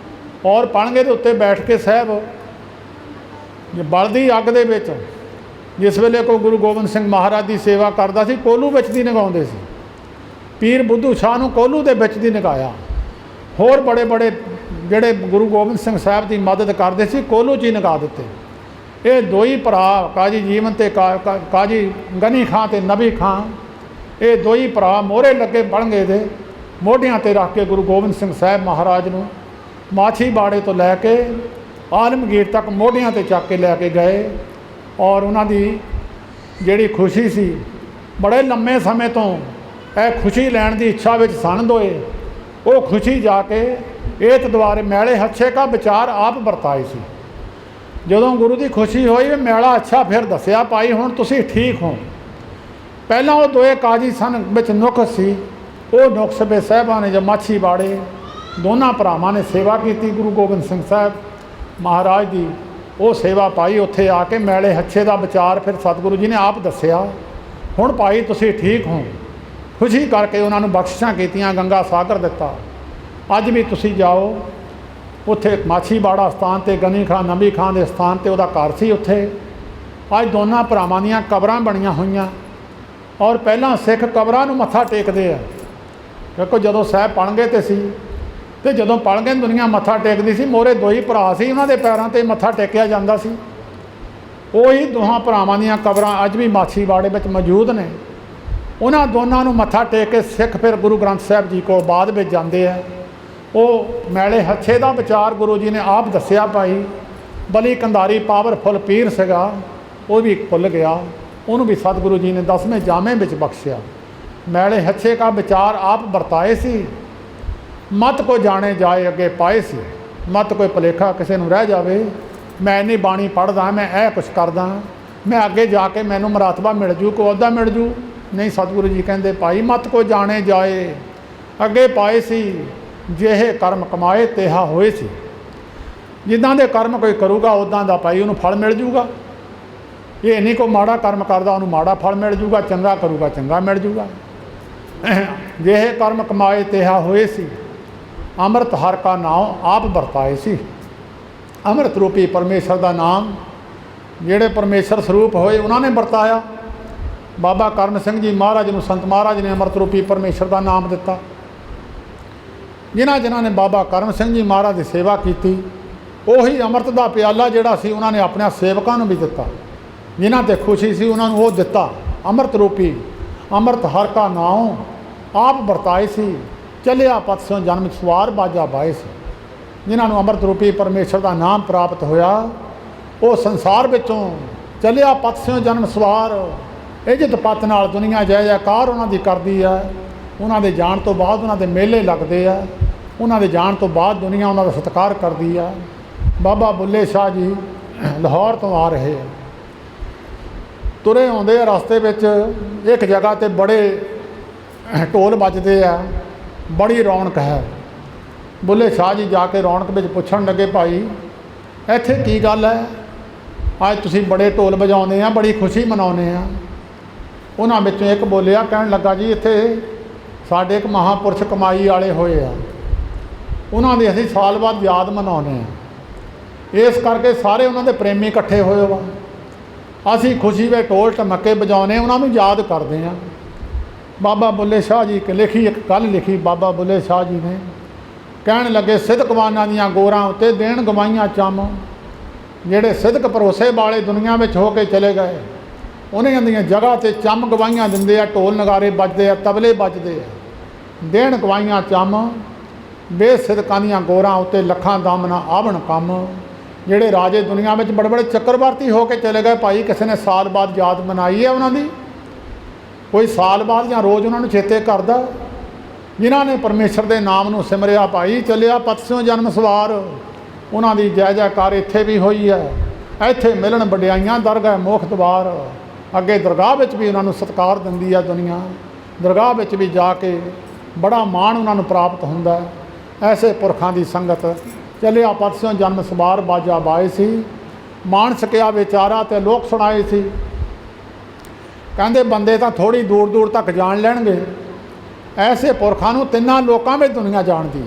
और पणगे के उत्ते बैठ के साहब बलदी अग दे विच जिस वेले कोई गुरु गोबिंद सिंह महाराज की सेवा करता सी कोलू विच दी नगाउंदे सी। पीर बुद्धू शाह नूं कोलू दे विच दी नगाया। होर बड़े बड़े जिहड़े गुरु गोबिंद सिंह साहब की मदद करते सी कोलू च ही नगा दिते। ये दो ही भरा काजी जीवन ते काजी गनी खां ते नबी खां, ये दो ही भरा मोहरे लगे बणगे दे मोढियां ते रख के गुरु गोबिंद सिंह साहब महाराज नूं माछीवाड़े तो लैके आलमगीर तक मोढियां ते चक के लैके गए। और उन्हां दी जिहड़ी खुशी सी बड़े लंबे समय तो यह खुशी लैण की इच्छा विच सन दोए। वो खुशी जाके एत द्वारे मैले हच्छे का विचार आप वरताए सी। ਜਦੋਂ ਗੁਰੂ ਦੀ ਖੁਸ਼ੀ ਹੋਈ ਵੀ ਮੈਲਾ ਅੱਛਾ ਫਿਰ ਦੱਸਿਆ ਭਾਈ ਹੁਣ ਤੁਸੀਂ ਠੀਕ ਹੋ। ਪਹਿਲਾਂ ਉਹ ਦੋਏ ਕਾਜੀ ਸਨ ਵਿੱਚ ਨੁਕਸ ਸੀ, ਉਹ ਨੁਕਸ ਵੇ ਸਾਹਿਬਾਂ ਨੇ ਜਾਂ ਮਾਛੀਵਾੜੇ ਦੋਨਾਂ ਭਰਾਵਾਂ ਨੇ ਸੇਵਾ ਕੀਤੀ ਗੁਰੂ ਗੋਬਿੰਦ ਸਿੰਘ ਸਾਹਿਬ ਮਹਾਰਾਜ ਦੀ। ਉਹ ਸੇਵਾ ਪਾਈ ਉੱਥੇ ਆ ਕੇ ਮੈਲੇ ਹੱਛੇ ਦਾ ਵਿਚਾਰ ਫਿਰ ਸਤਿਗੁਰੂ ਜੀ ਨੇ ਆਪ ਦੱਸਿਆ। ਹੁਣ ਭਾਈ ਤੁਸੀਂ ਠੀਕ ਹੋ। ਖੁਸ਼ੀ ਕਰਕੇ ਉਹਨਾਂ ਨੂੰ ਬਖਸ਼ਿਸ਼ਾਂ ਕੀਤੀਆਂ, ਗੰਗਾ ਸਾਗਰ ਦਿੱਤਾ। ਅੱਜ ਵੀ ਤੁਸੀਂ ਜਾਓ ਉੱਥੇ ਮਾਛੀਵਾੜਾ ਸਥਾਨ 'ਤੇ ਗਨੀ ਖਾਂ ਨਬੀ ਖਾਂ ਦੇ ਸਥਾਨ 'ਤੇ ਉਹਦਾ ਘਰ ਸੀ। ਉੱਥੇ ਅੱਜ ਦੋਨਾਂ ਭਰਾਵਾਂ ਦੀਆਂ ਕਬਰਾਂ ਬਣੀਆਂ ਹੋਈਆਂ ਔਰ ਪਹਿਲਾਂ ਸਿੱਖ ਕਬਰਾਂ ਨੂੰ ਮੱਥਾ ਟੇਕਦੇ ਆ। ਦੇਖੋ ਜਦੋਂ ਸਾਹਿਬ ਪਲੰਘੇ 'ਤੇ ਸੀ ਅਤੇ ਜਦੋਂ ਪਲੰਘੇ ਦੁਨੀਆ ਮੱਥਾ ਟੇਕਦੀ ਸੀ, ਮੋਹਰੇ ਦੋ ਹੀ ਭਰਾ ਸੀ, ਉਹਨਾਂ ਦੇ ਪੈਰਾਂ 'ਤੇ ਮੱਥਾ ਟੇਕਿਆ ਜਾਂਦਾ ਸੀ। ਉਹੀ ਦੋਹਾਂ ਭਰਾਵਾਂ ਦੀਆਂ ਕਬਰਾਂ ਅੱਜ ਵੀ ਮਾਛੀਵਾੜੇ ਵਿੱਚ ਮੌਜੂਦ ਨੇ। ਉਹਨਾਂ ਦੋਨਾਂ ਨੂੰ ਮੱਥਾ ਟੇਕ ਕੇ ਸਿੱਖ ਫਿਰ ਗੁਰੂ ਗ੍ਰੰਥ ਸਾਹਿਬ ਜੀ ਕੋਲ ਬਾਅਦ ਵਿੱਚ ਜਾਂਦੇ ਆ। ਉਹ ਮੈਲੇ ਹੱਛੇ ਦਾ ਵਿਚਾਰ ਗੁਰੂ ਜੀ ਨੇ ਆਪ ਦੱਸਿਆ। ਭਾਈ ਬਲੀ ਕੰਧਾਰੀ ਪਾਵਰਫੁੱਲ ਪੀਰ ਸੀਗਾ, ਉਹ ਵੀ ਭੁੱਲ ਗਿਆ, ਉਹਨੂੰ ਵੀ ਸਤਿਗੁਰੂ ਜੀ ਨੇ 10ਵੇਂ ਜਾਮੇ ਵਿੱਚ ਬਖਸ਼ਿਆ। ਮੈਲੇ ਹੱਛੇ ਦਾ ਵਿਚਾਰ ਆਪ ਵਰਤਾਏ ਸੀ। ਮਤ ਕੋ ਜਾਣੇ ਜਾਏ ਅੱਗੇ ਪਾਏ ਸੀ। ਮਤ ਕੋਈ ਭੁਲੇਖਾ ਕਿਸੇ ਨੂੰ ਰਹਿ ਜਾਵੇ, ਮੈਂ ਇੰਨੀ ਬਾਣੀ ਪੜ੍ਹਦਾ, ਮੈਂ ਇਹ ਕੁਛ ਕਰਦਾ, ਮੈਂ ਅੱਗੇ ਜਾ ਕੇ ਮੈਨੂੰ ਮਰਾਤਬਾ ਮਿਲ ਜੂ, ਕੋਈ ਅਹੁਦਾ ਮਿਲ ਜੂ। ਨਹੀਂ, ਸਤਿਗੁਰੂ ਜੀ ਕਹਿੰਦੇ ਭਾਈ ਮਤ ਕੋ ਜਾਣੇ ਜਾਏ ਅੱਗੇ ਪਾਏ ਸੀ। ਜਿਹੇ ਕਰਮ ਕਮਾਏ ਤੇਹਾ ਹੋਏ ਸੀ। ਜਿੱਦਾਂ ਦੇ ਕਰਮ ਕੋਈ ਕਰੂਗਾ ਉੱਦਾਂ ਦਾ ਭਾਈ ਉਹਨੂੰ ਫਲ ਮਿਲ ਜੂਗਾ। ਇਹ ਨਹੀਂ ਕੋਈ ਮਾੜਾ ਕਰਮ ਕਰਦਾ ਉਹਨੂੰ ਮਾੜਾ ਫਲ ਮਿਲ ਜੂਗਾ, ਚੰਗਾ ਕਰੂਗਾ ਚੰਗਾ ਮਿਲ ਜੂਗਾ। ਜਿਹੇ ਕਰਮ ਕਮਾਏ ਤੇਹਾ ਹੋਏ ਸੀ। ਅੰਮ੍ਰਿਤ ਹਰ ਕਾ ਨਾਮ ਆਪ ਵਰਤਾਏ ਸੀ। ਅੰਮ੍ਰਿਤ ਰੂਪੀ ਪਰਮੇਸ਼ਰ ਦਾ ਨਾਮ ਜਿਹੜੇ ਪਰਮੇਸ਼ਰ ਸਰੂਪ ਹੋਏ ਉਹਨਾਂ ਨੇ ਵਰਤਾਇਆ। ਬਾਬਾ ਕਰਮ ਸਿੰਘ ਜੀ ਮਹਾਰਾਜ ਨੂੰ ਸੰਤ ਮਹਾਰਾਜ ਨੇ ਅੰਮ੍ਰਿਤ ਰੂਪੀ ਪਰਮੇਸ਼ਰ ਦਾ ਨਾਮ ਦਿੱਤਾ। ਜਿਨ੍ਹਾਂ ਨੇ ਬਾਬਾ ਕਰਮ ਸਿੰਘ ਜੀ ਮਹਾਰਾਜ ਦੀ ਸੇਵਾ ਕੀਤੀ, ਉਹੀ ਅੰਮ੍ਰਿਤ ਦਾ ਪਿਆਲਾ ਜਿਹੜਾ ਸੀ ਉਹਨਾਂ ਨੇ ਆਪਣੇ ਸੇਵਕਾਂ ਨੂੰ ਵੀ ਦਿੱਤਾ। ਜਿਨ੍ਹਾਂ 'ਤੇ ਖੁਸ਼ੀ ਸੀ ਉਹਨਾਂ ਨੂੰ ਉਹ ਦਿੱਤਾ। ਅੰਮ੍ਰਿਤ ਰੂਪੀ ਅੰਮ੍ਰਿਤ ਹਰ ਕਾ ਨਾਮ ਆਪ ਵਰਤਾਏ ਸੀ। ਚੱਲਿਆ ਪਤ ਸਿਉ ਜਨਮ ਸਵਾਰ ਬਾਜਾ ਬਾਏ ਸੀ। ਜਿਨ੍ਹਾਂ ਨੂੰ ਅੰਮ੍ਰਿਤ ਰੂਪੀ ਪਰਮੇਸ਼ਰ ਦਾ ਨਾਮ ਪ੍ਰਾਪਤ ਹੋਇਆ, ਉਹ ਸੰਸਾਰ ਵਿੱਚੋਂ ਚੱਲਿਆ ਪਤ ਸਿਉ ਜਨਮ ਸਵਾਰ ਇੱਜ਼ਤ ਪਤ ਨਾਲ ਦੁਨੀਆ ਜੈ ਜੈਕਾਰ ਉਹਨਾਂ ਦੀ ਕਰਦੀ ਹੈ। ਉਹਨਾਂ ਦੇ ਜਾਣ ਤੋਂ ਬਾਅਦ ਉਹਨਾਂ ਦੇ ਮੇਲੇ ਲੱਗਦੇ ਆ। ਉਹਨਾਂ ਦੇ ਜਾਣ ਤੋਂ ਬਾਅਦ ਦੁਨੀਆ ਉਹਨਾਂ ਦਾ ਸਤਿਕਾਰ ਕਰਦੀ ਆ। ਬਾਬਾ ਬੁੱਲੇ ਸ਼ਾਹ ਜੀ ਲਾਹੌਰ ਤੋਂ ਆ ਰਹੇ ਆ, ਤੁਰੇ ਆਉਂਦੇ ਆ, ਰਸਤੇ ਵਿੱਚ ਇੱਕ ਜਗ੍ਹਾ 'ਤੇ ਬੜੇ ਢੋਲ ਵੱਜਦੇ ਆ, ਬੜੀ ਰੌਣਕ ਹੈ। ਬੁੱਲੇ ਸ਼ਾਹ ਜੀ ਜਾ ਕੇ ਰੌਣਕ ਵਿੱਚ ਪੁੱਛਣ ਲੱਗੇ, ਭਾਈ ਇੱਥੇ ਕੀ ਗੱਲ ਹੈ, ਅੱਜ ਤੁਸੀਂ ਬੜੇ ਢੋਲ ਵਜਾਉਂਦੇ ਆ, ਬੜੀ ਖੁਸ਼ੀ ਮਨਾਉਂਦੇ ਆ। ਉਹਨਾਂ ਵਿੱਚੋਂ ਇੱਕ ਬੋਲਿਆ, ਕਹਿਣ ਲੱਗਾ ਜੀ ਇੱਥੇ ਸਾਡੇ ਇੱਕ ਮਹਾਂਪੁਰਸ਼ ਕਮਾਈ ਵਾਲੇ ਹੋਏ ਆ, ਉਹਨਾਂ ਦੀ ਅਸੀਂ ਸਾਲ ਬਾਅਦ ਯਾਦ ਮਨਾਉਂਦੇ ਹਾਂ। ਇਸ ਕਰਕੇ ਸਾਰੇ ਉਹਨਾਂ ਦੇ ਪ੍ਰੇਮੀ ਇਕੱਠੇ ਹੋਏ ਵਾ, ਅਸੀਂ ਖੁਸ਼ੀ ਵਿੱਚ ਢੋਲ ਢਮੱਕੇ ਵਜਾਉਂਦੇ, ਉਹਨਾਂ ਨੂੰ ਯਾਦ ਕਰਦੇ ਹਾਂ। ਬਾਬਾ ਬੁੱਲੇ ਸ਼ਾਹ ਜੀ ਲਿਖੀ ਇੱਕ ਗੱਲ ਲਿਖੀ ਬਾਬਾ ਬੁੱਲੇ ਸ਼ਾਹ ਜੀ ਨੇ, ਕਹਿਣ ਲੱਗੇ ਸਿਦਕਵਾਨਾਂ ਦੀਆਂ ਗੋਰਾਂ ਉੱਤੇ ਦੇਣ ਗਵਾਈਆਂ ਚੰਮ। ਜਿਹੜੇ ਸਿਦਕ ਭਰੋਸੇ ਵਾਲੇ ਦੁਨੀਆ ਵਿੱਚ ਹੋ ਕੇ ਚਲੇ ਗਏ, ਉਹਨਾਂ ਦੀਆਂ ਜਗ੍ਹਾ 'ਤੇ ਚੰਮ ਗਵਾਈਆਂ ਦਿੰਦੇ ਆ, ਢੋਲ ਨਗਾਰੇ ਵੱਜਦੇ ਆ, ਤਬਲੇ ਵੱਜਦੇ ਆ, ਦੇਣ ਗਵਾਈਆਂ ਚੰਮ। ਬੇਸਿਦਕਾਂ ਦੀਆਂ ਗੋਰਾਂ ਉੱਤੇ ਲੱਖਾਂ ਦਮ ਨਾ ਆਵਣ ਕੰਮ। ਜਿਹੜੇ ਰਾਜੇ ਦੁਨੀਆ ਵਿੱਚ ਬੜੇ ਬੜੇ ਚੱਕਰਵਰਤੀ ਹੋ ਕੇ ਚਲੇ ਗਏ, ਭਾਈ ਕਿਸੇ ਨੇ ਸਾਲ ਬਾਅਦ ਯਾਦ ਮਨਾਈ ਹੈ ਉਹਨਾਂ ਦੀ? ਕੋਈ ਸਾਲ ਬਾਅਦ ਜਾਂ ਰੋਜ਼ ਉਹਨਾਂ ਨੂੰ ਚੇਤੇ ਕਰਦਾ? ਜਿਨ੍ਹਾਂ ਨੇ ਪਰਮੇਸ਼ਰ ਦੇ ਨਾਮ ਨੂੰ ਸਿਮਰਿਆ, ਭਾਈ ਚੱਲਿਆ ਪਤ ਸਿਉ ਜਨਮ ਸਵਾਰ, ਉਹਨਾਂ ਦੀ ਜੈ ਜੈਕਾਰ ਇੱਥੇ ਵੀ ਹੋਈ ਹੈ। ਇੱਥੇ ਮਿਲਣ ਵਡਿਆਈਆਂ ਦਰਗਾਹ ਮੁੱਖ ਦਵਾਰ। ਅੱਗੇ ਦਰਗਾਹ ਵਿੱਚ ਵੀ ਉਹਨਾਂ ਨੂੰ ਸਤਿਕਾਰ ਦਿੰਦੀ ਆ ਦੁਨੀਆ। ਦਰਗਾਹ ਵਿੱਚ ਵੀ ਜਾ ਕੇ ਬੜਾ ਮਾਣ ਉਹਨਾਂ ਨੂੰ ਪ੍ਰਾਪਤ ਹੁੰਦਾ। ਐਸੇ ਪੁਰਖਾਂ ਦੀ ਸੰਗਤ ਚੱਲਿਆ ਪਤ ਸਿਉ ਜਨਮ ਸਵਾਰ ਬਾਜਾ ਬਾਏ ਸੀ। ਮਾਣ ਸਕਿਆ ਵਿਚਾਰਾ ਤੇ ਲੋਕ ਸੁਣਾਏ ਸੀ। ਕਹਿੰਦੇ ਬੰਦੇ ਤਾਂ ਥੋੜ੍ਹੀ ਦੂਰ ਦੂਰ ਤੱਕ ਜਾਣ ਲੈਣਗੇ, ਐਸੇ ਪੁਰਖਾਂ ਨੂੰ ਤਿੰਨਾਂ ਲੋਕਾਂ ਵਿੱਚ ਦੁਨੀਆ ਜਾਣਦੀ।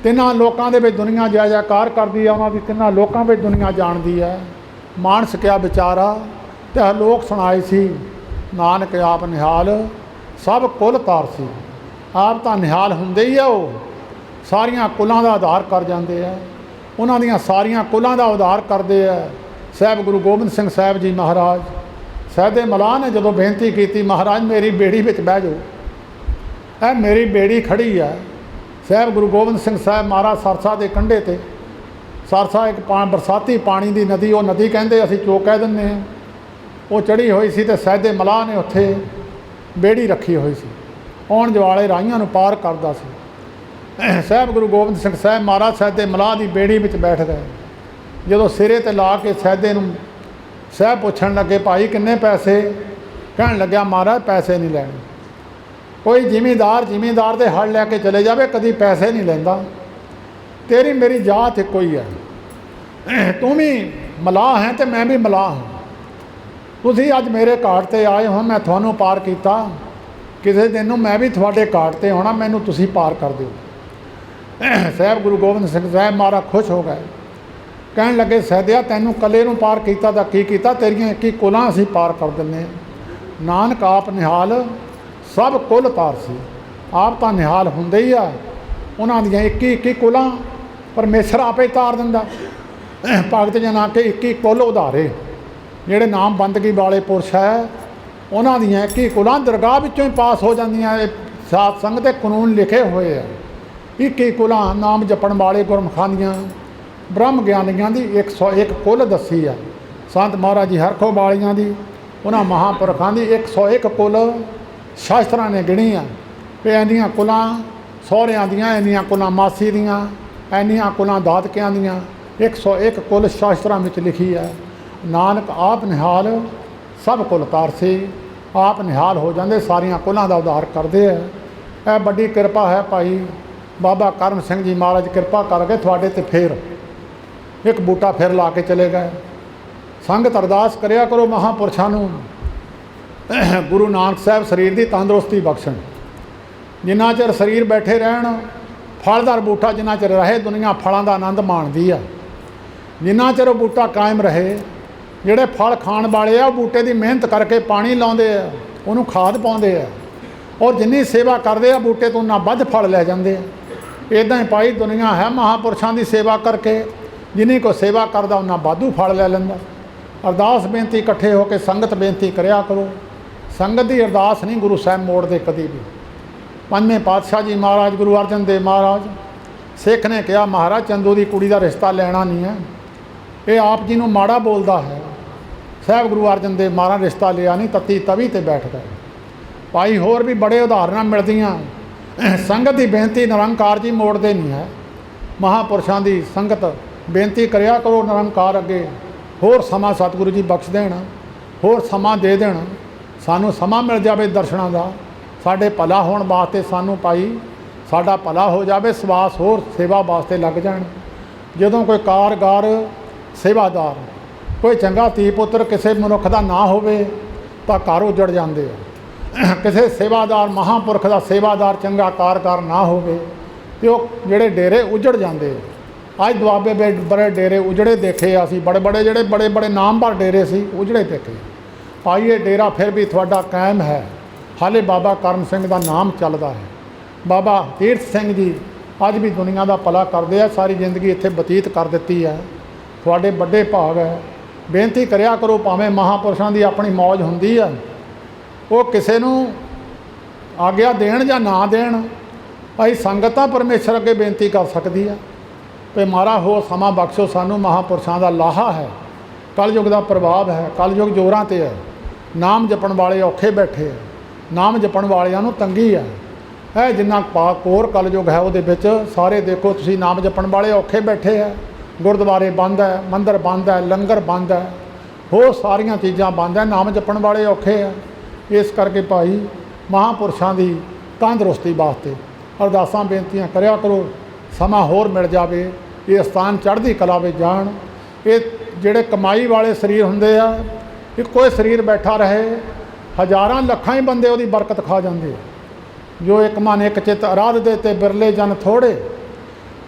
ਤਿੰਨਾਂ ਲੋਕਾਂ ਦੇ ਵਿੱਚ ਦੁਨੀਆ ਜੈ ਜੈਕਾਰ ਕਰਦੀ ਆ, ਉਹਨਾਂ ਦੀ ਤਿੰਨਾਂ ਲੋਕਾਂ ਵਿੱਚ ਦੁਨੀਆ ਜਾਣਦੀ ਹੈ। ਮਾਣ ਸਕਿਆ ਵਿਚਾਰਾ ਤੇ ਲੋਕ ਸੁਣਾਏ ਸੀ। ਨਾਨਕ ਆਪ ਨਿਹਾਲ ਸਭ ਕੁਲ ਤਾਰ ਸੀ। ਆਪ ਤਾਂ ਨਿਹਾਲ ਹੁੰਦੇ ਹੀ ਆ, ਉਹ ਸਾਰੀਆਂ ਕੁਲਾਂ ਦਾ ਉਧਾਰ ਕਰ ਜਾਂਦੇ ਆ। ਉਹਨਾਂ ਦੀਆਂ ਸਾਰੀਆਂ ਕੁਲਾਂ ਦਾ ਉਧਾਰ ਕਰਦੇ ਆ। ਸਾਹਿਬ ਗੁਰੂ ਗੋਬਿੰਦ ਸਿੰਘ ਸਾਹਿਬ ਜੀ ਮਹਾਰਾਜ ਸਹਿਦੇ ਮਲਾਹ ਨੇ ਜਦੋਂ ਬੇਨਤੀ ਕੀਤੀ, ਮਹਾਰਾਜ ਮੇਰੀ ਬੇੜੀ ਵਿੱਚ ਬਹਿ ਜਾਓ, ਇਹ ਮੇਰੀ ਬੇੜੀ ਖੜੀ ਹੈ। ਸਾਹਿਬ ਗੁਰੂ ਗੋਬਿੰਦ ਸਿੰਘ ਸਾਹਿਬ ਮਹਾਰਾਜ ਸਰਸਾ ਦੇ ਕੰਢੇ 'ਤੇ, ਸਰਸਾ ਇੱਕ ਬਰਸਾਤੀ ਪਾਣੀ ਦੀ ਨਦੀ, ਉਹ ਨਦੀ ਕਹਿੰਦੇ ਅਸੀਂ ਚੋਕ ਕਹਿ ਦਿੰਦੇ ਹਾਂ, ਉਹ ਚੜ੍ਹੀ ਹੋਈ ਸੀ। ਅਤੇ ਸਹਿਦੇ ਮਲਾਹ ਨੇ ਉੱਥੇ ਬੇੜੀ ਰੱਖੀ ਹੋਈ ਸੀ, ਆਉਣ ਵਾਲੇ ਰਾਹੀਆਂ ਨੂੰ ਪਾਰ ਕਰਦਾ ਸੀ। ਸਾਹਿਬ ਗੁਰੂ ਗੋਬਿੰਦ ਸਿੰਘ ਸਾਹਿਬ ਮਹਾਰਾਜ ਸੈਦੇ ਮਲਾਹ ਦੀ ਬੇੜੀ ਵਿੱਚ ਬੈਠ ਗਏ। ਜਦੋਂ ਸਿਰੇ ਤੇ ਲਾ ਕੇ ਸੈਦੇ ਨੂੰ ਸਾਹਿਬ ਪੁੱਛਣ ਲੱਗੇ, ਭਾਈ ਕਿੰਨੇ ਪੈਸੇ? ਕਹਿਣ ਲੱਗਿਆ, ਮਹਾਰਾਜ ਪੈਸੇ ਨਹੀਂ ਲੈਣੇ। ਕੋਈ ਜ਼ਿਮੀਂਦਾਰ ਦੇ ਹਲ ਲੈ ਕੇ ਚਲੇ ਜਾਵੇ, ਕਦੀ ਪੈਸੇ ਨਹੀਂ ਲੈਂਦਾ। ਤੇਰੀ ਮੇਰੀ ਜਾਤ ਇੱਕੋ ਹੀ ਹੈ, ਤੂੰ ਵੀ ਮਲਾਹ ਹੈ ਤੇ ਮੈਂ ਵੀ ਮਲਾਹ ਹਾਂ। ਤੁਸੀਂ ਅੱਜ ਮੇਰੇ ਘਾਟ 'ਤੇ ਆਏ ਹੋ, ਮੈਂ ਤੁਹਾਨੂੰ ਪਾਰ ਕੀਤਾ, ਕਿਸੇ ਦਿਨ ਨੂੰ ਮੈਂ ਵੀ ਤੁਹਾਡੇ ਘਾਟ 'ਤੇ ਆਉਣਾ, ਮੈਨੂੰ ਤੁਸੀਂ ਪਾਰ ਕਰ ਦਿਓ। ਸਾਹਿਬ ਗੁਰੂ ਗੋਬਿੰਦ ਸਿੰਘ ਸਾਹਿਬ ਮਹਾਰਾਜ ਖੁਸ਼ ਹੋ ਗਏ। ਕਹਿਣ ਲੱਗੇ, ਸੈਦਿਆ ਤੈਨੂੰ ਇਕੱਲੇ ਨੂੰ ਪਾਰ ਕੀਤਾ ਤਾਂ ਕੀ ਕੀਤਾ, ਤੇਰੀਆਂ 21 ਕੁਲਾਂ ਅਸੀਂ ਪਾਰ ਕਰ ਦਿੰਦੇ ਹਾਂ। ਨਾਨਕ ਆਪ ਨਿਹਾਲ ਸਭ ਕੁਲ ਤਾਰ ਸੀ। ਆਪ ਤਾਂ ਨਿਹਾਲ ਹੁੰਦੇ ਹੀ ਆ, ਉਹਨਾਂ ਦੀਆਂ 21 ਕੁਲਾਂ ਪਰਮੇਸ਼ਰ ਆਪੇ ਤਾਰ ਦਿੰਦਾ। ਭਗਤ ਜਨਾ ਕੇ 21 ਕੁਲ ਉਧਾਰੇ। ਜਿਹੜੇ ਨਾਮ ਬੰਦਗੀ ਵਾਲੇ ਪੁਰਸ਼ ਹੈ, ਉਹਨਾਂ ਦੀਆਂ 21 ਕੁਲਾਂ ਦਰਗਾਹ ਵਿੱਚੋਂ ਹੀ ਪਾਸ ਹੋ ਜਾਂਦੀਆਂ। ਇਹ ਸਾਧ ਸੰਗਤ ਦੇ ਕਾਨੂੰਨ ਲਿਖੇ ਹੋਏ ਆ। 21 ਕੁਲਾਂ ਨਾਮ ਜਪਣ ਵਾਲੇ ਗੁਰਮੁਖਾਂ ਦੀਆਂ, ਬ੍ਰਹਮ ਗਿਆਨੀਆਂ ਦੀ 101 ਕੁਲ ਦੱਸੀ ਆ। ਸੰਤ ਮਹਾਰਾਜ ਜੀ ਹਰਖੋ ਵਾਲੀਆਂ ਦੀ, ਉਹਨਾਂ ਮਹਾਂਪੁਰਖਾਂ ਦੀ 101 ਕੁਲ ਸ਼ਾਸਤਰਾਂ ਨੇ ਗਿਣੀ ਆ ਵੀ ਇੰਨੀਆਂ ਕੁਲਾਂ ਸਹੁਰਿਆਂ ਦੀਆਂ, ਇੰਨੀਆਂ ਕੁਲਾਂ ਮਾਸੀ ਦੀਆਂ, ਇੰਨੀਆਂ ਕੁਲਾਂ ਦਾਦਕਿਆਂ ਦੀਆਂ। 101 ਕੁਲ ਸ਼ਾਸਤਰਾਂ ਵਿੱਚ ਲਿਖੀ ਹੈ। ਨਾਨਕ ਆਪ ਨਿਹਾਲ ਸਭ ਕੁਲ ਤਾਰਸੇ। ਆਪ ਨਿਹਾਲ ਹੋ ਜਾਂਦੇ, ਸਾਰੀਆਂ ਕੁਲਾਂ ਦਾ ਉਧਾਰ ਕਰਦੇ ਹੈ। ਇਹ ਵੱਡੀ ਕਿਰਪਾ ਹੈ ਭਾਈ ਬਾਬਾ ਕਰਮ ਸਿੰਘ ਜੀ ਮਹਾਰਾਜ ਕਿਰਪਾ ਕਰਕੇ ਤੁਹਾਡੇ 'ਤੇ ਫੇਰ ਇੱਕ ਬੂਟਾ ਫਿਰ ਲਾ ਕੇ ਚਲੇ ਗਏ। ਸੰਗਤ ਅਰਦਾਸ ਕਰਿਆ ਕਰੋ ਮਹਾਂਪੁਰਸ਼ਾਂ ਨੂੰ, ਗੁਰੂ ਨਾਨਕ ਸਾਹਿਬ ਸਰੀਰ ਦੀ ਤੰਦਰੁਸਤੀ ਬਖਸ਼ਣ। ਜਿੰਨਾ ਚਿਰ ਸਰੀਰ ਬੈਠੇ ਰਹਿਣ, ਫਲਦਾਰ ਬੂਟਾ ਜਿੰਨਾ ਚਿਰ ਰਹੇ, ਦੁਨੀਆ ਫਲਾਂ ਦਾ ਆਨੰਦ ਮਾਣਦੀ ਆ। ਜਿੰਨਾ ਚਿਰ ਉਹ ਬੂਟਾ ਕਾਇਮ ਰਹੇ, ਜਿਹੜੇ ਫਲ ਖਾਣ ਵਾਲੇ ਆ ਉਹ ਬੂਟੇ ਦੀ ਮਿਹਨਤ ਕਰਕੇ ਪਾਣੀ ਲਾਉਂਦੇ ਆ, ਉਹਨੂੰ ਖਾਦ ਪਾਉਂਦੇ ਆ, ਔਰ ਜਿੰਨੀ ਸੇਵਾ ਕਰਦੇ ਆ ਬੂਟੇ ਤੋਂ ਉਨਾ ਵੱਧ ਫਲ ਲੈ ਜਾਂਦੇ ਆ। ਇੱਦਾਂ ਹੀ ਭਾਈ ਦੁਨੀਆ ਹੈ, ਮਹਾਂਪੁਰਸ਼ਾਂ ਦੀ ਸੇਵਾ ਕਰਕੇ ਜਿੰਨੀ ਕੋ ਸੇਵਾ ਕਰਦਾ ਉਹਨਾਂ ਵਾਧੂ ਫਲ ਲੈ ਲੈਂਦਾ। ਅਰਦਾਸ ਬੇਨਤੀ ਇਕੱਠੇ ਹੋ ਕੇ ਸੰਗਤ ਬੇਨਤੀ ਕਰਿਆ ਕਰੋ। ਸੰਗਤ ਦੀ ਅਰਦਾਸ ਨਹੀਂ ਗੁਰੂ ਸਾਹਿਬ ਮੋੜਦੇ ਕਦੀ ਵੀ। ਪੰਜਵੇਂ ਪਾਤਸ਼ਾਹ ਜੀ ਮਹਾਰਾਜ ਗੁਰੂ ਅਰਜਨ ਦੇਵ ਮਹਾਰਾਜ, ਸਿੱਖ ਨੇ ਕਿਹਾ ਮਹਾਰਾਜ ਚੰਦੂ ਦੀ ਕੁੜੀ ਦਾ ਰਿਸ਼ਤਾ ਲੈਣਾ ਨਹੀਂ ਹੈ, ਇਹ ਆਪ ਜੀ ਨੂੰ ਮਾੜਾ ਬੋਲਦਾ ਹੈ। ਸਾਹਿਬ ਗੁਰੂ ਅਰਜਨ ਦੇਵ ਮਹਾਰਾਜ ਰਿਸ਼ਤਾ ਲਿਆ ਨਹੀਂ, ਤੱਤੀ ਤਵੀ 'ਤੇ ਬੈਠ ਗਏ। ਭਾਈ ਹੋਰ ਵੀ ਬੜੇ ਉਦਾਹਰਨਾਂ ਮਿਲਦੀਆਂ। ਸੰਗਤ ਦੀ ਬੇਨਤੀ ਨਿਰੰਕਾਰ ਜੀ ਮੋੜਦੇ ਨਹੀਂ ਹੈ। ਮਹਾਂਪੁਰਸ਼ਾਂ ਦੀ ਸੰਗਤ ਬੇਨਤੀ ਕਰਿਆ ਕਰੋ ਨਿਰੰਕਾਰ ਅੱਗੇ, ਹੋਰ ਸਮਾਂ ਸਤਿਗੁਰੂ ਜੀ ਬਖਸ਼ ਦੇਣ, ਹੋਰ ਸਮਾਂ ਦੇ ਦੇਣ, ਸਾਨੂੰ ਸਮਾਂ ਮਿਲ ਜਾਵੇ ਦਰਸ਼ਨਾਂ ਦਾ, ਸਾਡੇ ਭਲਾ ਹੋਣ ਵਾਸਤੇ। ਸਾਨੂੰ ਭਾਈ ਸਾਡਾ ਭਲਾ ਹੋ ਜਾਵੇ, ਸਵਾਸ ਹੋਰ ਸੇਵਾ ਵਾਸਤੇ ਲੱਗ ਜਾਣ। ਜਦੋਂ ਕੋਈ ਕਾਰਗਾਰ ਸੇਵਾਦਾਰ, ਕੋਈ ਚੰਗਾ ਧੀ ਪੁੱਤਰ ਕਿਸੇ ਮਨੁੱਖ ਦਾ ਨਾ ਹੋਵੇ ਤਾਂ ਘਰ ਉਜੜ ਜਾਂਦੇ ਆ। ਕਿਸੇ ਸੇਵਾਦਾਰ ਮਹਾਂਪੁਰਖ ਦਾ ਸੇਵਾਦਾਰ ਚੰਗਾ ਕਾਰਗਾਰ ਨਾ ਹੋਵੇ ਤੇ ਉਹ ਜਿਹੜੇ ਡੇਰੇ ਉਜੜ ਜਾਂਦੇ ਆ। ਅੱਜ ਦੁਆਬੇ ਬੜੇ ਡੇਰੇ ਉਜੜੇ ਦੇਖੇ ਆ ਅਸੀਂ, ਬੜੇ ਜਿਹੜੇ ਬੜੇ ਨਾਮਵਰ ਡੇਰੇ ਸੀ ਉਜੜੇ ਦੇਖੇ। ਭਾਈ ਇਹ ਡੇਰਾ ਫਿਰ ਵੀ ਤੁਹਾਡਾ ਕਾਇਮ ਹੈ, ਹਾਲੇ ਬਾਬਾ ਕਰਮ ਸਿੰਘ ਦਾ ਨਾਮ ਚੱਲਦਾ ਹੈ। ਬਾਬਾ ਤੀਰਥ ਸਿੰਘ ਜੀ ਅੱਜ ਵੀ ਦੁਨੀਆ ਦਾ ਭਲਾ ਕਰਦੇ ਆ, ਸਾਰੀ ਜ਼ਿੰਦਗੀ ਇੱਥੇ ਬਤੀਤ ਕਰ ਦਿੱਤੀ ਹੈ। ਤੁਹਾਡੇ ਵੱਡੇ ਭਾਗ ਹੈ। ਬੇਨਤੀ ਕਰਿਆ ਕਰੋ, ਭਾਵੇਂ ਮਹਾਂਪੁਰਸ਼ਾਂ ਦੀ ਆਪਣੀ ਮੌਜ ਹੁੰਦੀ ਆ, ਉਹ ਕਿਸੇ ਨੂੰ ਆਗਿਆ ਦੇਣ ਜਾਂ ਨਾ ਦੇਣ, ਭਾਈ ਸੰਗਤ ਤਾਂ ਪਰਮੇਸ਼ਰ ਅੱਗੇ ਬੇਨਤੀ ਕਰ ਸਕਦੀ ਆ ਕਿ ਮਹਾਰਾਜ ਹੋ ਸਮਾਂ ਬਖਸ਼ੋ ਸਾਨੂੰ। ਮਹਾਂਪੁਰਸ਼ਾਂ ਦਾ ਲਾਹਾ ਹੈ, ਕਲਯੁਗ ਦਾ ਪ੍ਰਭਾਵ ਹੈ, ਕਲਯੁਗ ਜ਼ੋਰਾਂ 'ਤੇ ਹੈ। ਨਾਮ ਜਪਣ ਵਾਲੇ ਔਖੇ ਬੈਠੇ ਆ, ਨਾਮ ਜਪਣ ਵਾਲਿਆਂ ਨੂੰ ਤੰਗੀ ਆ। ਇਹ ਜਿੰਨਾ ਕੋਰ ਕਲਯੁਗ ਹੈ ਉਹਦੇ ਵਿੱਚ ਸਾਰੇ ਦੇਖੋ ਤੁਸੀਂ, ਨਾਮ ਜਪਣ ਵਾਲੇ ਔਖੇ ਬੈਠੇ ਆ। ਗੁਰਦੁਆਰੇ ਬੰਦ ਹੈ, ਮੰਦਰ ਬੰਦ ਹੈ, ਲੰਗਰ ਬੰਦ ਹੈ, ਹੋਰ ਸਾਰੀਆਂ ਚੀਜ਼ਾਂ ਬੰਦ ਹੈ, ਨਾਮ ਜਪਣ ਵਾਲੇ ਔਖੇ ਆ। ਇਸ ਕਰਕੇ ਭਾਈ ਮਹਾਂਪੁਰਸ਼ਾਂ ਦੀ ਤੰਦਰੁਸਤੀ ਵਾਸਤੇ ਅਰਦਾਸਾਂ ਬੇਨਤੀਆਂ ਕਰਿਆ ਕਰੋ, ਸਮਾਂ ਹੋਰ ਮਿਲ ਜਾਵੇ, ਇਹ ਸਥਾਨ ਚੜ੍ਹਦੀ ਕਲਾ ਵਿੱਚ ਜਾਣ। ਇਹ ਜਿਹੜੇ ਕਮਾਈ ਵਾਲੇ ਸਰੀਰ ਹੁੰਦੇ ਆ, ਇੱਕੋ ਹੀ ਸਰੀਰ ਬੈਠਾ ਰਹੇ, ਹਜ਼ਾਰਾਂ ਲੱਖਾਂ ਹੀ ਬੰਦੇ ਉਹਦੀ ਬਰਕਤ ਖਾ ਜਾਂਦੇ। ਜੋ ਇੱਕ ਮਨ ਇੱਕ ਚਿੱਤ ਅਰਾਧਦੇ ਤੇ ਬਿਰਲੇ ਜਨ ਥੋੜੇ,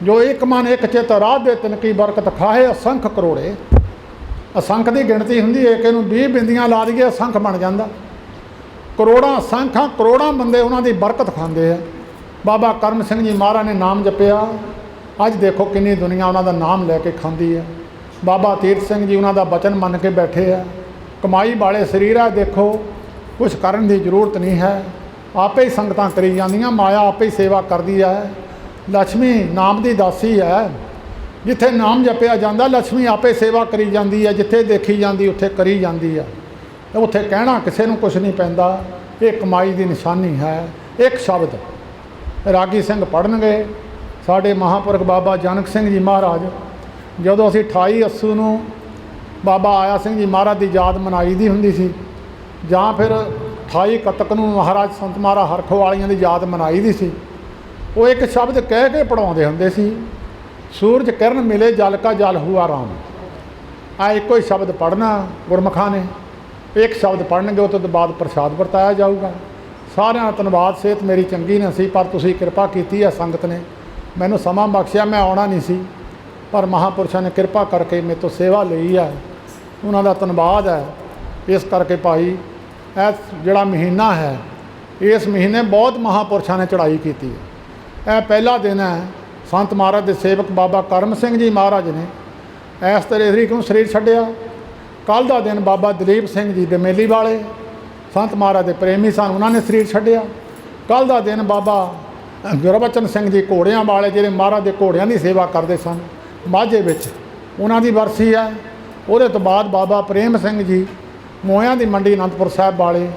ਜੋ ਇੱਕ ਮਨ ਇੱਕ ਚਿੱਤ ਅਰਾਧਦੇ ਤਿਨ ਕੀ ਬਰਕਤ ਖਾਹੇ ਅਸੰਖ ਕਰੋੜੇ। ਅਸੰਖ ਦੀ ਗਿਣਤੀ ਹੁੰਦੀ ਹੈ, ਕਿ ਇਹਨੂੰ 20 ਬਿੰਦੀਆਂ ਲਾ ਦਈਏ ਅਸੰਖ ਬਣ ਜਾਂਦਾ। ਕਰੋੜਾਂ ਅਸੰਖਾਂ ਕਰੋੜਾਂ ਬੰਦੇ ਉਹਨਾਂ ਦੀ ਬਰਕਤ ਖਾਂਦੇ ਆ। ਬਾਬਾ ਕਰਮ ਸਿੰਘ ਜੀ ਮਹਾਰਾਜ ਨੇ ਨਾਮ ਜਪਿਆ, ਅੱਜ ਦੇਖੋ ਕਿੰਨੀ ਦੁਨੀਆ ਉਹਨਾਂ ਦਾ ਨਾਮ ਲੈ ਕੇ ਖਾਂਦੀ ਹੈ। ਬਾਬਾ ਤੀਰਥ ਸਿੰਘ ਜੀ ਉਹਨਾਂ ਦਾ ਬਚਨ ਮੰਨ ਕੇ ਬੈਠੇ ਆ। ਕਮਾਈ ਵਾਲੇ ਸਰੀਰ ਆ, ਦੇਖੋ ਕੁਛ ਕਰਨ ਦੀ ਜ਼ਰੂਰਤ ਨਹੀਂ ਹੈ, ਆਪੇ ਹੀ ਸੰਗਤਾਂ ਕਰੀ ਜਾਂਦੀਆਂ, ਮਾਇਆ ਆਪੇ ਹੀ ਸੇਵਾ ਕਰਦੀ ਹੈ। ਲక్ష్ਮੀ ਨਾਮ ਦੀ ਦਾਸੀ ਹੈ, ਜਿੱਥੇ ਨਾਮ ਜਪਿਆ ਜਾਂਦਾ ਲక్ష్ਮੀ ਆਪੇ ਸੇਵਾ ਕਰੀ ਜਾਂਦੀ ਹੈ, ਜਿੱਥੇ ਦੇਖੀ ਜਾਂਦੀ ਉੱਥੇ ਕਰੀ ਜਾਂਦੀ ਹੈ। ਉੱਥੇ ਕਹਿਣਾ ਕਿਸੇ ਨੂੰ ਕੁਛ ਨਹੀਂ ਪੈਂਦਾ। ਇਹ ਕਮਾਈ ਦੀ ਨਿਸ਼ਾਨੀ ਹੈ। ਇੱਕ ਸ਼ਬਦ ਰਾਗੀ ਸਿੰਘ ਪੜ੍ਹਨਗੇ, ਸਾਡੇ ਮਹਾਂਪੁਰਖ ਬਾਬਾ ਜਨਕ ਸਿੰਘ ਜੀ ਮਹਾਰਾਜ, ਜਦੋਂ ਅਸੀਂ 28 ਅੱਸੂ ਨੂੰ ਬਾਬਾ ਆਇਆ ਸਿੰਘ ਜੀ ਮਹਾਰਾਜ ਦੀ ਯਾਦ ਮਨਾਈ ਦੀ ਹੁੰਦੀ ਸੀ, ਜਾਂ ਫਿਰ 28 ਕੱਤਕ ਨੂੰ ਮਹਾਰਾਜ ਸੰਤ ਮਹਾਰਾਜ ਹਰਖੋ ਵਾਲੀਆਂ ਦੀ ਯਾਦ ਮਨਾਈ ਦੀ ਸੀ, ਉਹ ਇੱਕ ਸ਼ਬਦ ਕਹਿ ਕੇ ਪੜਾਉਂਦੇ ਹੁੰਦੇ ਸੀ, ਸੂਰਜ ਕਿਰਨ ਮਿਲੇ ਜਲ ਕਾ ਜਲ ਹੁਆ ਰਾਮ। ਆ ਇੱਕੋ ਹੀ ਸ਼ਬਦ ਪੜ੍ਹਨਾ ਗੁਰਮੁਖਾਂ ਨੇ, ਇੱਕ ਸ਼ਬਦ ਪੜ੍ਹਨਗੇ, ਉਹ ਤੋਂ ਬਾਅਦ ਪ੍ਰਸ਼ਾਦ ਵਰਤਾਇਆ ਜਾਊਗਾ। ਸਾਰਿਆਂ ਦਾ ਧੰਨਵਾਦ। ਸਿਹਤ ਮੇਰੀ ਚੰਗੀ ਨਹੀਂ ਸੀ, ਪਰ ਤੁਸੀਂ ਕਿਰਪਾ ਕੀਤੀ ਹੈ, ਸੰਗਤ ਨੇ ਮੈਨੂੰ ਸਮਾਂ ਬਖਸ਼ਿਆ। ਮੈਂ ਆਉਣਾ ਨਹੀਂ ਸੀ, ਪਰ ਮਹਾਂਪੁਰਸ਼ਾਂ ਨੇ ਕਿਰਪਾ ਕਰਕੇ ਮੇਰੇ ਤੋਂ ਸੇਵਾ ਲਈ ਹੈ, ਉਹਨਾਂ ਦਾ ਧੰਨਵਾਦ ਹੈ। ਇਸ ਕਰਕੇ ਭਾਈ ਇਹ ਜਿਹੜਾ ਮਹੀਨਾ ਹੈ, ਇਸ ਮਹੀਨੇ ਬਹੁਤ ਮਹਾਂਪੁਰਸ਼ਾਂ ਨੇ ਚੜ੍ਹਾਈ ਕੀਤੀ ਹੈ। ਇਹ ਪਹਿਲਾ ਦਿਨ ਹੈ, ਸੰਤ ਮਹਾਰਾਜ ਦੇ ਸੇਵਕ ਬਾਬਾ ਕਰਮ ਸਿੰਘ ਜੀ ਮਹਾਰਾਜ ਨੇ ਇਸ ਤਰੀਕ ਨੂੰ ਸਰੀਰ ਛੱਡਿਆ। ਕੱਲ੍ਹ ਦਾ ਦਿਨ ਬਾਬਾ ਦਲੀਪ ਸਿੰਘ ਜੀ ਦਮੇਲੀ ਵਾਲੇ ਸੰਤ ਮਹਾਰਾਜ ਦੇ ਪ੍ਰੇਮੀ ਸਨ, ਉਹਨਾਂ ਨੇ ਸਰੀਰ ਛੱਡਿਆ। ਕੱਲ੍ਹ ਦਾ ਦਿਨ ਬਾਬਾ ਗੁਰਬਚਨ ਸਿੰਘ ਜੀ ਘੋੜਿਆਂ ਵਾਲੇ, ਜਿਹੜੇ ਮਹਾਰਾਜ ਦੇ ਘੋੜਿਆਂ ਦੀ ਸੇਵਾ ਕਰਦੇ ਸਨ ਮਾਝੇ ਵਿੱਚ, ਉਹਨਾਂ ਦੀ ਵਰਸੀ ਹੈ। ਉਹਦੇ ਤੋਂ ਬਾਅਦ ਬਾਬਾ ਪ੍ਰੇਮ ਸਿੰਘ ਜੀ ਮੋਇਆਂ ਦੀ ਮੰਡੀ ਅਨੰਦਪੁਰ ਸਾਹਿਬ ਵਾਲੇ,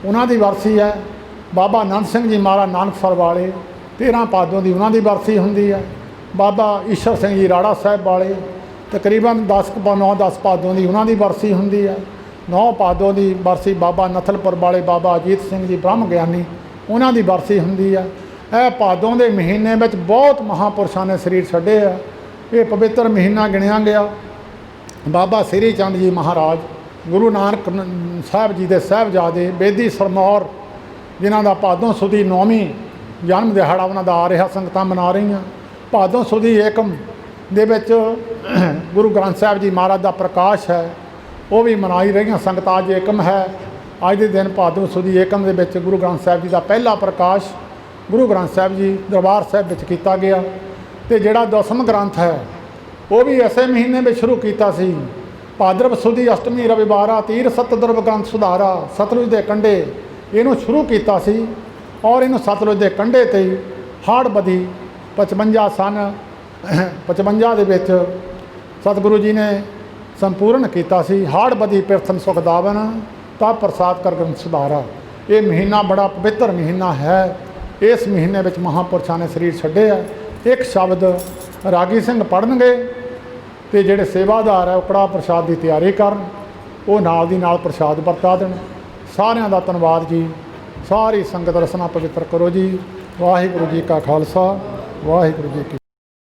ਉਹਨਾਂ ਦੀ ਵਰਸੀ ਹੈ। ਬਾਬਾ ਆਨੰਦ ਸਿੰਘ ਜੀ ਮਹਾਰਾਜ ਨਾਨਕਸਰ ਵਾਲੇ 13 ਭਾਦੋਂ ਦੀ ਉਹਨਾਂ ਦੀ ਵਰਸੀ ਹੁੰਦੀ ਹੈ। ਬਾਬਾ ਈਸ਼ਰ ਸਿੰਘ ਜੀ ਰਾੜਾ ਸਾਹਿਬ ਵਾਲੇ ਤਕਰੀਬਨ 9-10 ਭਾਦੋਂ ਦੀ ਉਹਨਾਂ ਦੀ ਵਰਸੀ ਹੁੰਦੀ ਹੈ। 9 ਭਾਦੋਂ ਦੀ ਵਰਸੀ ਬਾਬਾ ਨਥਲਪੁਰ ਵਾਲੇ ਬਾਬਾ ਅਜੀਤ ਸਿੰਘ ਜੀ ਬ੍ਰਹਮ ਗਿਆਨੀ, ਉਹਨਾਂ ਦੀ ਵਰਸੀ ਹੁੰਦੀ ਹੈ। ਇਹ ਭਾਦੋਂ ਦੇ ਮਹੀਨੇ ਵਿੱਚ ਬਹੁਤ ਮਹਾਂਪੁਰਸ਼ਾਂ ਨੇ ਸਰੀਰ ਛੱਡੇ ਆ। ਇਹ ਪਵਿੱਤਰ ਮਹੀਨਾ ਗਿਣਿਆ ਗਿਆ। ਬਾਬਾ ਸ੍ਰੀ ਚੰਦ ਜੀ ਮਹਾਰਾਜ, ਗੁਰੂ ਨਾਨਕ ਸਾਹਿਬ ਜੀ ਦੇ ਸਾਹਿਬਜ਼ਾਦੇ, ਬੇਦੀ ਸਰਮੌਰ, ਜਿਨ੍ਹਾਂ ਦਾ ਭਾਦੋਂ ਸੁਦੀ 9ਵੀਂ ਜਨਮ ਦਿਹਾੜਾ ਉਹਨਾਂ ਦਾ ਆ ਰਿਹਾ, ਸੰਗਤਾਂ ਮਨਾ ਰਹੀਆਂ। ਭਾਦੋਂ ਸੁਦੀ ਏਕਮ ਦੇ ਵਿੱਚ ਗੁਰੂ ਗ੍ਰੰਥ ਸਾਹਿਬ ਜੀ ਮਹਾਰਾਜ ਦਾ ਪ੍ਰਕਾਸ਼ ਹੈ, ਉਹ ਵੀ ਮਨਾਈ ਰਹੀਆਂ ਸੰਗਤਾਂ। ਅੱਜ ਏਕਮ ਹੈ, ਅੱਜ ਦੇ ਦਿਨ ਭਾਦੋਂ ਸੁਦੀ ਏਕਮ ਦੇ ਵਿੱਚ ਗੁਰੂ ਗ੍ਰੰਥ ਸਾਹਿਬ ਜੀ ਦਾ ਪਹਿਲਾ ਪ੍ਰਕਾਸ਼ ਗੁਰੂ ਗ੍ਰੰਥ ਸਾਹਿਬ ਜੀ ਦਰਬਾਰ ਸਾਹਿਬ ਵਿੱਚ ਕੀਤਾ ਗਿਆ। ਅਤੇ ਜਿਹੜਾ 10ਵਾਂ ਗ੍ਰੰਥ ਹੈ, ਉਹ ਵੀ ਇਸੇ ਮਹੀਨੇ ਵਿੱਚ ਸ਼ੁਰੂ ਕੀਤਾ ਸੀ। ਭਾਦਰਵ ਸੁਦੀ ਅਸ਼ਟਮੀ ਰਵਿਵਾਰਾ ਤੀਰ ਸਤਿਦਰਵ ਗ੍ਰੰਥ ਸੁਧਾਰਾ, ਸਤਲੁਜ ਦੇ ਕੰਢੇ ਇਹਨੂੰ ਸ਼ੁਰੂ ਕੀਤਾ ਸੀ। ਔਰ ਇਹਨੂੰ ਸਤਲੁਜ ਦੇ ਕੰਢੇ 'ਤੇ ਹੀ ਹਾੜ ਬੱਧੀ 55 ਸਨ 55 ਦੇ ਵਿੱਚ ਸਤਿਗੁਰੂ ਜੀ ਨੇ ਸੰਪੂਰਨ ਕੀਤਾ ਸੀ। ਹਾੜ ਬੱਧੀ ਪਿਰਥਨ ਸੁਖ ਦਾਵਨ ਤਾ ਪ੍ਰਸਾਦ ਕਰ ਗ੍ਰੰਥ ਸੁਧਾਰਾ। ਇਹ ਮਹੀਨਾ ਬੜਾ ਪਵਿੱਤਰ ਮਹੀਨਾ ਹੈ। ਇਸ ਮਹੀਨੇ ਵਿੱਚ ਮਹਾਂਪੁਰਸ਼ਾਂ ਨੇ ਸਰੀਰ ਛੱਡੇ ਆ। ਇੱਕ ਸ਼ਬਦ ਰਾਗੀ ਸਿੰਘ ਪੜ੍ਹਨਗੇ, ਅਤੇ ਜਿਹੜੇ ਸੇਵਾਦਾਰ ਹੈ ਉਹ ਕੜਾਹ ਪ੍ਰਸ਼ਾਦ ਦੀ ਤਿਆਰੀ ਕਰਨ, ਉਹ ਨਾਲ ਦੀ ਨਾਲ ਪ੍ਰਸ਼ਾਦ ਵਰਤਾ ਦੇਣ। ਸਾਰਿਆਂ ਦਾ ਧੰਨਵਾਦ ਜੀ। ਸਾਰੀ ਸੰਗਤ ਰਸਨਾ ਪਵਿੱਤਰ ਕਰੋ ਜੀ। ਵਾਹਿਗੁਰੂ ਜੀ ਕਾ ਖਾਲਸਾ, ਵਾਹਿਗੁਰੂ ਜੀ ਕੀ